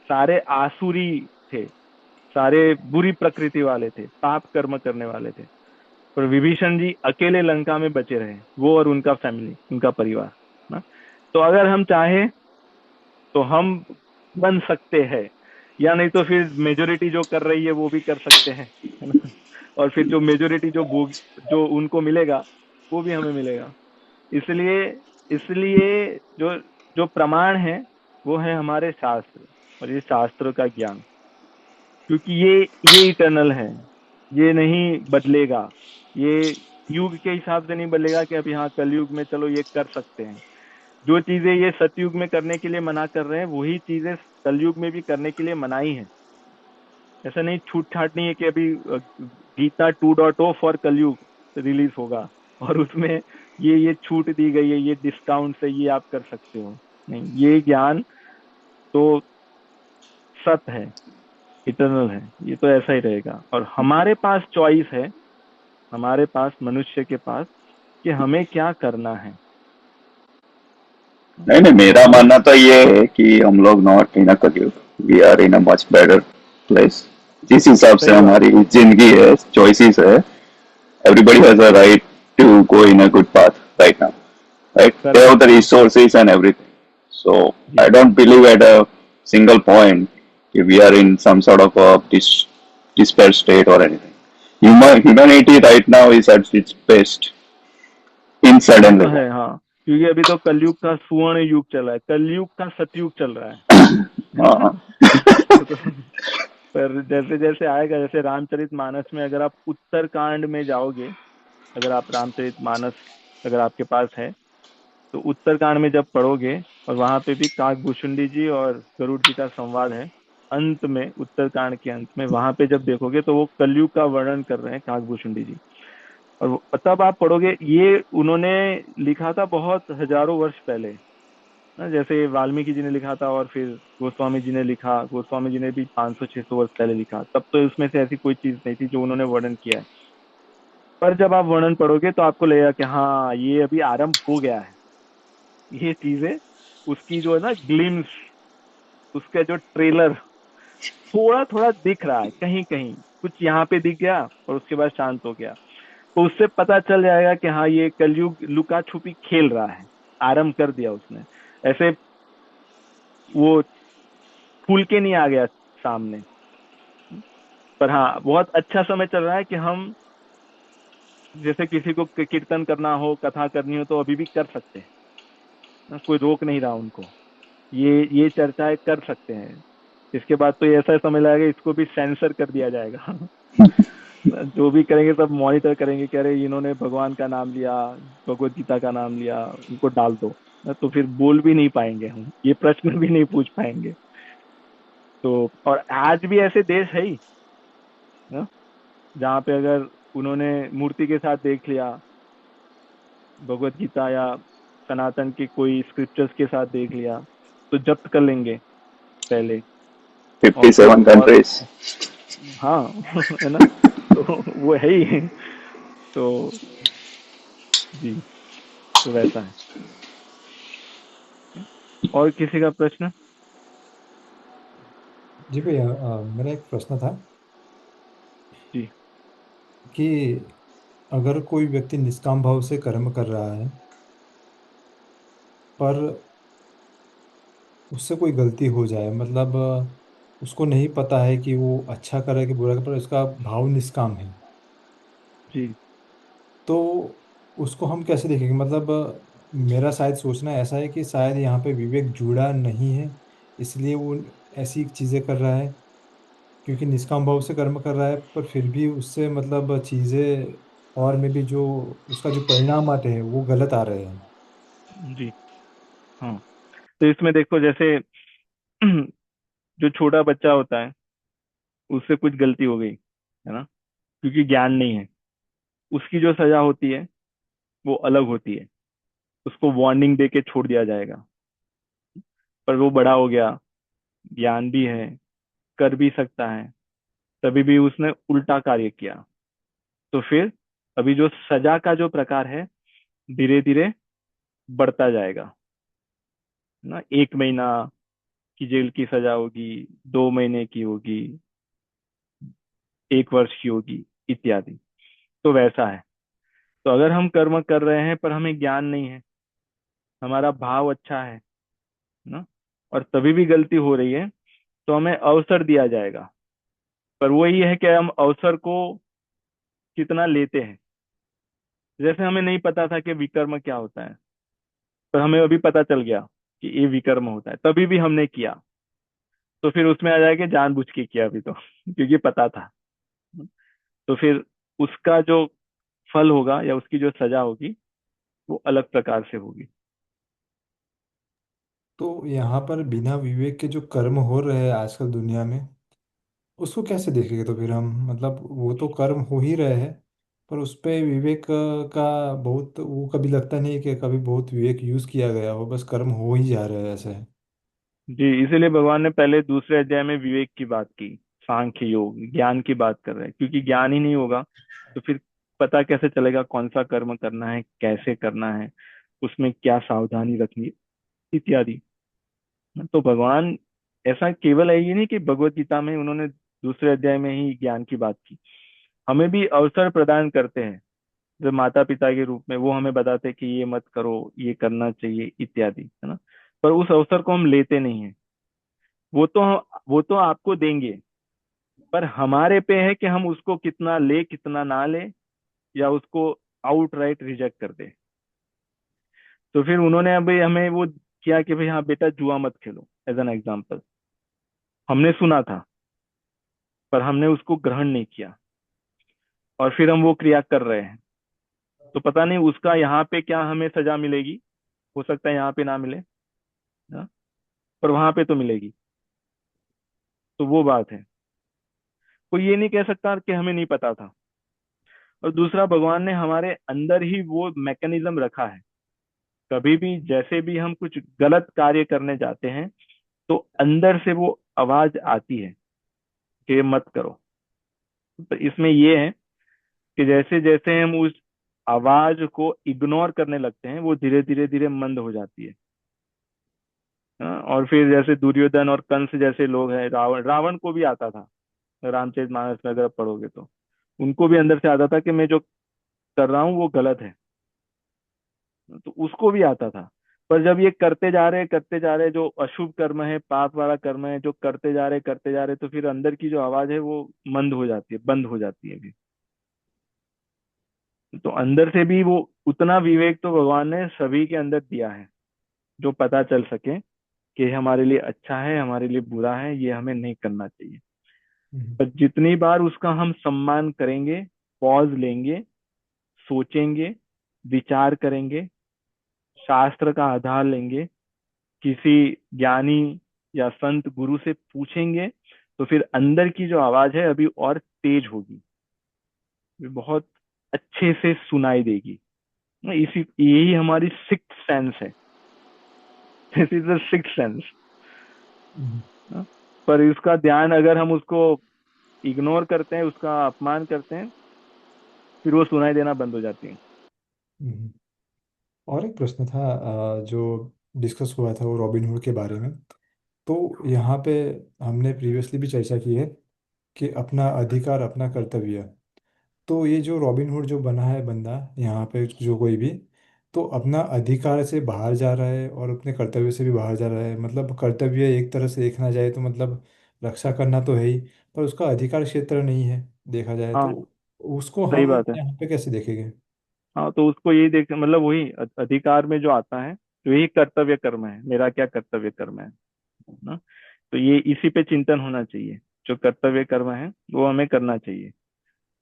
सारे आसुरी थे, सारे बुरी प्रकृति वाले थे, पाप कर्म करने वाले थे। पर विभीषण जी अकेले लंका में बचे रहे, वो और उनका फैमिली, उनका परिवार ना। तो अगर हम चाहें तो हम बन सकते हैं, या नहीं तो फिर मेजोरिटी जो कर रही है वो भी कर सकते हैं, है ना। और फिर जो मेजोरिटी जो भोग जो उनको मिलेगा वो भी हमें मिलेगा। इसलिए इसलिए जो जो प्रमाण है वो है हमारे शास्त्र, और ये शास्त्र का ज्ञान, क्योंकि ये इटर्नल है, ये नहीं बदलेगा। ये युग के हिसाब से नहीं बदलेगा कि अभी हाँ कलयुग में चलो ये कर सकते हैं। जो चीजें ये सतयुग में करने के लिए मना कर रहे हैं वही चीजें कलयुग में भी करने के लिए मनाही है। ऐसा नहीं, छूट छाट नहीं है कि अभी गीता 2.0 फॉर कलयुग रिलीज होगा और उसमें ये छूट दी गई है, ये डिस्काउंट से ये आप कर सकते हो। नहीं, ये ज्ञान तो सत है, इटर्नल है, ये तो ऐसा ही रहेगा। और हमारे पास चॉइस है, हमारे पास, मनुष्य के पास, कि हमें क्या करना है। नहीं नहीं, तो मेरा हम मानना तो ये है कि हम लोग not in a Kalyug, we are in a much better place. जिस हिसाब से सही बात हमारी है। जिंदगी है, चॉइसेस है, everybody has a right to go in a good path right now, right? They correct. have the resources and everything. So I जी। don't believe at a single point if we are in some sort of a despair state or anything. Humanity right now is at its best in वो sudden तो level. है हाँ, क्योंकि अभी तो कलयुग का सुवर्ण युग चल रहा है, कलयुग का सतयुग चल रहा है Uh, ना। तो पर जैसे जैसे आएगा, जैसे रामचरित मानस में अगर आप उत्तरकांड में जाओगे, अगर आप रामचरित मानस अगर आपके पास है तो उत्तरकांड में जब पढ़ोगे, और वहां पे भी काकभूषुंडी जी और गरुड़ जी का संवाद है अंत में, उत्तरकांड के अंत में वहां पे जब देखोगे तो वो कलयुग का वर्णन कर रहे हैं काकभूषुंडी जी। और तब आप पढ़ोगे, ये उन्होंने लिखा था बहुत हजारों वर्ष पहले ना, जैसे वाल्मीकि जी ने लिखा था और फिर गोस्वामी जी ने लिखा, गोस्वामी जी ने भी 500-600 वर्ष पहले लिखा, तब तो उसमें से ऐसी कोई चीज नहीं थी जो उन्होंने वर्णन किया है। पर जब आप वर्णन पढ़ोगे तो आपको लगेगा कि हाँ ये अभी आरंभ हो गया है, ये चीजें, उसकी जो है ना ग्लिम्स, उसका जो ट्रेलर थोड़ा थोड़ा दिख रहा है, कहीं कहीं कुछ यहाँ पे दिख गया और उसके बाद शांत हो गया। तो उससे पता चल जाएगा कि हाँ ये कलयुग लुका छुपी खेल रहा है, आरंभ कर दिया उसने। ऐसे वो खुल के नहीं आ गया सामने। पर हाँ बहुत अच्छा समय चल रहा है कि हम, जैसे किसी को कीर्तन करना हो, कथा करनी हो तो अभी भी कर सकते हैं ना, कोई रोक नहीं रहा उनको। ये चर्चाएं कर सकते हैं। इसके बाद तो ये ऐसा समझ लाएगा इसको भी सेंसर कर दिया जाएगा। जो भी करेंगे सब मॉनिटर करेंगे, कह रहे इन्होंने भगवान का नाम लिया, भगवत गीता का नाम लिया, इनको डाल दो ना, तो फिर बोल भी नहीं पाएंगे हम, ये प्रश्न भी नहीं पूछ पाएंगे। तो और आज भी ऐसे देश है ही ना, जहाँ पे अगर उन्होंने मूर्ति के साथ देख लिया, भगवत गीता या सनातन के कोई स्क्रिप्चर्स के साथ देख लिया, तो जब्त कर लेंगे पहले। और फिर 57 और countries. हाँ है ना, तो वो है ही। तो जी, तो वैसा है। और किसी का प्रश्न? जी भैया, मेरा एक प्रश्न था जी। कि अगर कोई व्यक्ति निष्काम भाव से कर्म कर रहा है, पर उससे कोई गलती हो जाए, मतलब उसको नहीं पता है कि वो अच्छा कर रहा है कि बुरा कर, पर उसका भाव निष्काम है, जी। तो उसको हम कैसे देखेंगे? मतलब मेरा शायद सोचना ऐसा है कि शायद यहाँ पे विवेक जुड़ा नहीं है, इसलिए वो ऐसी चीज़ें कर रहा है, क्योंकि निष्काम भाव से कर्म कर रहा है, पर फिर भी उससे मतलब चीज़ें और में भी जो उसका जो परिणाम आते हैं वो गलत आ रहे हैं। जी। हाँ, तो इसमें देखो, जैसे जो छोटा बच्चा होता है उससे कुछ गलती हो गई है ना, क्योंकि ज्ञान नहीं है, उसकी जो सजा होती है वो अलग होती है, उसको वार्निंग दे के छोड़ दिया जाएगा। पर वो बड़ा हो गया, ज्ञान भी है, कर भी सकता है, तभी भी उसने उल्टा कार्य किया, तो फिर अभी जो सजा का जो प्रकार है धीरे धीरे बढ़ता जाएगा ना। 1 महीना की जेल की सजा होगी, 2 महीने की होगी, 1 वर्ष की होगी, इत्यादि। तो वैसा है। तो अगर हम कर्म कर रहे हैं पर हमें ज्ञान नहीं है, हमारा भाव अच्छा है ना, और तभी भी गलती हो रही है, तो हमें अवसर दिया जाएगा। पर वो ये है कि हम अवसर को कितना लेते हैं। जैसे हमें नहीं पता था कि विकर्म क्या होता है, पर हमें अभी पता चल गया कि ये विकर्म होता है, तभी भी हमने किया। तो फिर उसमें आ जाएगा कि जानबूझ के किया अभी तो क्योंकि पता था। तो फिर उसका जो फल होगा या उसकी जो सजा होगी वो अलग प्रकार से होगी। तो यहाँ पर बिना विवेक के जो कर्म हो रहे हैं आजकल दुनिया में, उसको कैसे देखेंगे? तो फिर हम मतलब वो तो कर्म हो ही रहे हैं, पर उस पे विवेक का बहुत वो कभी लगता नहीं है कि कभी बहुत विवेक यूज किया गया हो, बस कर्म हो ही जा रहे हैं ऐसे। जी, इसीलिए भगवान ने पहले दूसरे अध्याय में विवेक की बात की। सांख्य योग ज्ञान की बात कर रहे हैं, क्योंकि ज्ञान ही नहीं होगा तो फिर पता कैसे चलेगा कौन सा कर्म करना है, कैसे करना है, उसमें क्या सावधानी रखनी है, इत्यादि। तो भगवान ऐसा केवल है ये नहीं कि भगवत गीता में उन्होंने दूसरे अध्याय में ही ज्ञान की बात की, हमें भी अवसर प्रदान करते हैं। जो माता पिता के रूप में वो हमें बताते हैं कि ये मत करो, ये करना चाहिए, इत्यादि, है ना। पर उस अवसर को हम लेते नहीं है। वो तो वो तो आपको देंगे, पर हमारे पे है कि हम उसको कितना ले कितना ना ले, या उसको आउटराइट रिजेक्ट कर दे। तो फिर उन्होंने अभी हमें वो किया कि भाई हाँ बेटा जुआ मत खेलो, एज एन एग्जाम्पल। हमने सुना था पर हमने उसको ग्रहण नहीं किया, और फिर हम वो क्रिया कर रहे हैं। तो पता नहीं उसका यहाँ पे क्या हमें सजा मिलेगी। हो सकता है यहाँ पे ना मिले, हाँ, पर वहां पे तो मिलेगी। तो वो बात है। कोई ये नहीं कह सकता कि हमें नहीं पता था। और दूसरा, भगवान ने हमारे अंदर ही वो मैकेनिज्म रखा है। कभी भी जैसे भी हम कुछ गलत कार्य करने जाते हैं तो अंदर से वो आवाज आती है कि ये मत करो। तो इसमें ये है कि जैसे जैसे हम उस आवाज को इग्नोर करने लगते हैं, वो धीरे धीरे धीरे मंद हो जाती है। हाँ, और फिर जैसे दुर्योधन और कंस जैसे लोग हैं, रावण रावण को भी आता था। रामचरितमानस में अगर आप पढ़ोगे तो उनको भी अंदर से आता था कि मैं जो कर रहा हूँ वो गलत है। तो उसको भी आता था। पर जब ये करते जा रहे जो अशुभ कर्म है, पाप वाला कर्म है, जो करते जा रहे, तो फिर अंदर की जो आवाज है वो मंद हो जाती है, बंद हो जाती है भी। तो अंदर से भी वो उतना विवेक तो भगवान ने सभी के अंदर दिया है, जो पता चल सके कि हमारे लिए अच्छा है, हमारे लिए बुरा है, ये हमें नहीं करना चाहिए। हम्म। पर जितनी बार उसका हम सम्मान करेंगे, पॉज लेंगे, सोचेंगे, विचार करेंगे, शास्त्र का आधार लेंगे, किसी ज्ञानी या संत गुरु से पूछेंगे, तो फिर अंदर की जो आवाज है अभी और तेज होगी, ये बहुत अच्छे से सुनाई देगी। इसी यही हमारी सिक्स्थ सेंस है। This is the sixth sense. Hmm. पर इसका ध्यान अगर हम उसको इग्नोर करते हैं, उसका अपमान करते हैं, फिर वो सुनाई देना बंद हो जाती है। हम्म। और एक प्रश्न था जो डिस्कस हुआ था वो रॉबिनहुड के बारे में। तो यहाँ पे हमने प्रीवियसली भी चर्चा की है कि अपना अधिकार अपना कर्तव्य। तो ये जो रॉबिनहुड जो बना है बंदा यहाँ पे, जो कोई भी, तो अपना अधिकार से बाहर जा रहा है और अपने कर्तव्य से भी बाहर जा रहा है। मतलब कर्तव्य एक तरह से देखना जाए तो मतलब रक्षा करना तो है ही, पर उसका अधिकार क्षेत्र नहीं है देखा जाए हाँ, तो। उसको सही हम बात है। यहाँ पे कैसे देखेंगे? हाँ, तो उसको यही देख, मतलब वही अधिकार में जो आता है, तो यही कर्तव्य कर्म है, मेरा क्या कर्तव्य कर्म है ना। तो ये इसी पे चिंतन होना चाहिए। जो कर्तव्य कर्म है वो हमें करना चाहिए।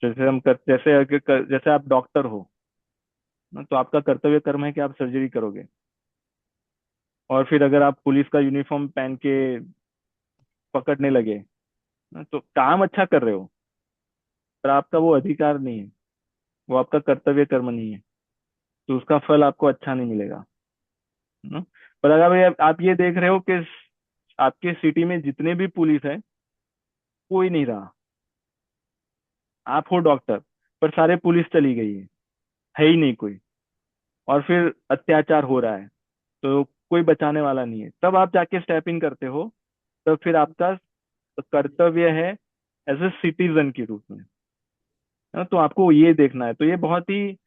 जैसे आप डॉक्टर हो ना, तो आपका कर्तव्य कर्म है कि आप सर्जरी करोगे। और फिर अगर आप पुलिस का यूनिफॉर्म पहन के पकड़ने लगे ना, तो काम अच्छा कर रहे हो, पर आपका वो अधिकार नहीं है, वो आपका कर्तव्य कर्म नहीं है, तो उसका फल आपको अच्छा नहीं मिलेगा ना। पर अगर भाई आप ये देख रहे हो कि आपके सिटी में जितने भी पुलिस है, कोई नहीं रहा, आप हो डॉक्टर, पर सारे पुलिस चली गई है ही नहीं कोई, और फिर अत्याचार हो रहा है, तो कोई बचाने वाला नहीं है, तब आप जाके स्टेप इन करते हो। तब फिर आपका कर्तव्य है एज ए सिटीजन के रूप में, है ना? तो आपको ये देखना है। तो ये बहुत ही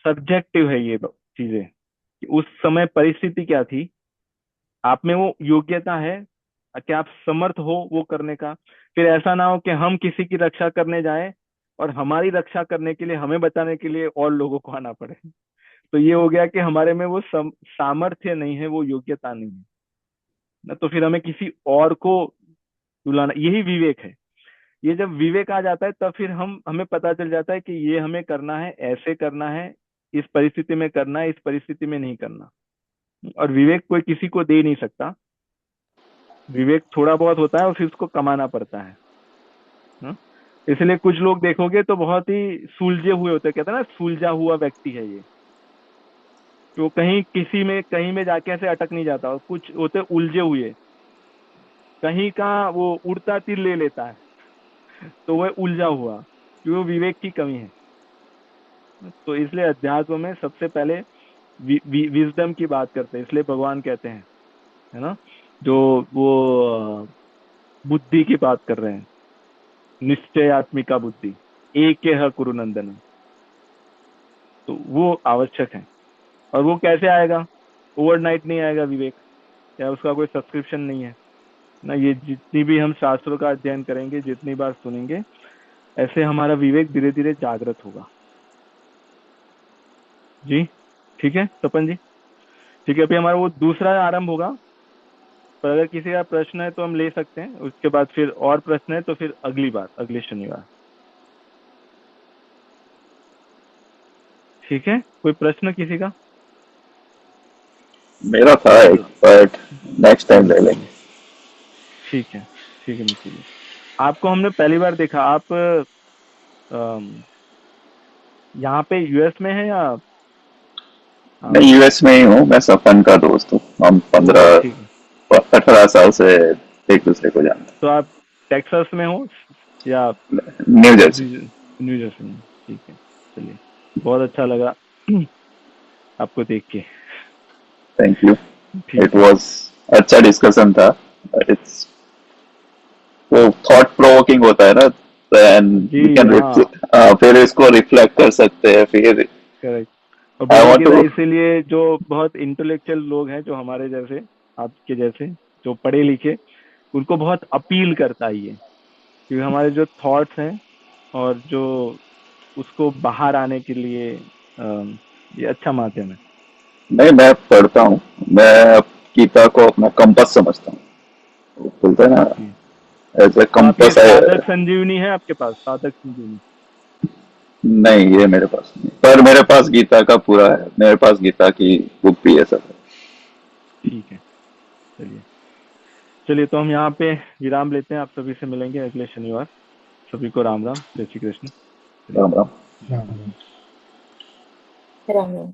सब्जेक्टिव है ये चीजें, कि उस समय परिस्थिति क्या थी, आप में वो योग्यता है, कि आप समर्थ हो वो करने का। फिर ऐसा ना हो कि हम किसी की रक्षा करने जाएं और हमारी रक्षा करने के लिए, हमें बचाने के लिए और लोगों को आना पड़े। तो ये हो गया कि हमारे में वो सामर्थ्य नहीं है, वो योग्यता नहीं है ना, तो फिर हमें किसी और को बुलाना, यही विवेक है। ये जब विवेक आ जाता है तब फिर हमें पता चल जाता है कि ये हमें करना है, ऐसे करना है, इस परिस्थिति में करना है, इस परिस्थिति में नहीं करना। और विवेक कोई किसी को दे नहीं सकता, विवेक थोड़ा बहुत होता है और फिर उसको कमाना पड़ता है ना? इसलिए कुछ लोग देखोगे तो बहुत ही सुलझे हुए होते हैं, कहते हैं ना सुलझा हुआ व्यक्ति है ये, तो कहीं किसी में कहीं में जाके ऐसे अटक नहीं जाता। और कुछ होते उलझे हुए, कहीं का वो उड़ता तीर ले लेता है, तो वह उलझा हुआ, क्योंकि वो विवेक की कमी है। तो इसलिए अध्यात्म में सबसे पहले विजडम की बात करते हैं, इसलिए भगवान कहते हैं, है ना, जो वो बुद्धि की बात कर रहे हैं, निश्चयात्मिका बुद्धि, एक कुरु नंदन, तो वो आवश्यक है। और वो कैसे आएगा? ओवरनाइट नहीं आएगा विवेक, या उसका कोई सब्सक्रिप्शन नहीं है ना। ये जितनी भी हम शास्त्रों का अध्ययन करेंगे, जितनी बार सुनेंगे, ऐसे हमारा विवेक धीरे धीरे जागृत होगा। जी ठीक है तपन जी, ठीक है। अभी हमारा वो दूसरा आरंभ होगा, पर अगर किसी का प्रश्न है तो हम ले सकते हैं, उसके बाद फिर और प्रश्न है तो फिर अगली बार, अगले शनिवार। ठीक है, कोई प्रश्न किसी का? मेरा था एक, बट नेक्स्ट टाइम ले लेंगे। ठीक है, ठीक है मित्र जी। आपको हमने पहली बार देखा, आप यहाँ पे यूएस में है या मैं आप? यूएस में ही हूँ, मैं सपन का दोस्त हूँ। हम ओ ठीक है, 18 साल से एक दूसरे को जानते तो आप टेक्सास में हो या हैं। New Jersey. न्यू जर्सी में? ठीक है, चलिए, बहुत अच्छा लगा आपको देख के। Thank you. इट ठीक है वाज अच्छा डिस्कशन था। इट्स वो थॉट प्रोवोकिंग होता है ना, एंड जी। वी कैन हाँ, फिर इसको रिफ्लेक्ट कर सकते हैं फिर। करेक्ट। और आई भगवत वांट गीता टू। इसीलिए, जो बहुत इंटेलेक्चुअल लोग हैं, जो हमारे जैसे, आपके जैसे, जो पढ़े लिखे, उनको बहुत अपील करता है ये, क्योंकि हमारे जो थॉट्स हैं और जो उसको बाहर आने के लिए ये अच्छा माध्यम है। नहीं, मैं पढ़ता हूँ। मैं गीता को अपना कंपास समझता हूँ। वो बोलते हैं ना, जी। एज ए तो आप ये कंपास है। साधक संजीवनी है आपके पास, साधक संजीवनी? नहीं, ये मेरे पास नहीं, पर मेरे पास गीता का पूरा है। मेरे पास गीता की बुक भी है सब। ठीक है, चलिए, चलिए, तो हम यहाँ पे विराम लेते हैं, आप सभी से मिलेंगे अगले शनिवार। सभी को राम राम, जय श्री कृष्ण। चलिए, राम राम। हाँ। राम राम।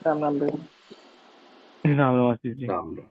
राम राम भाई। राम राम आशीष जी। राम राम।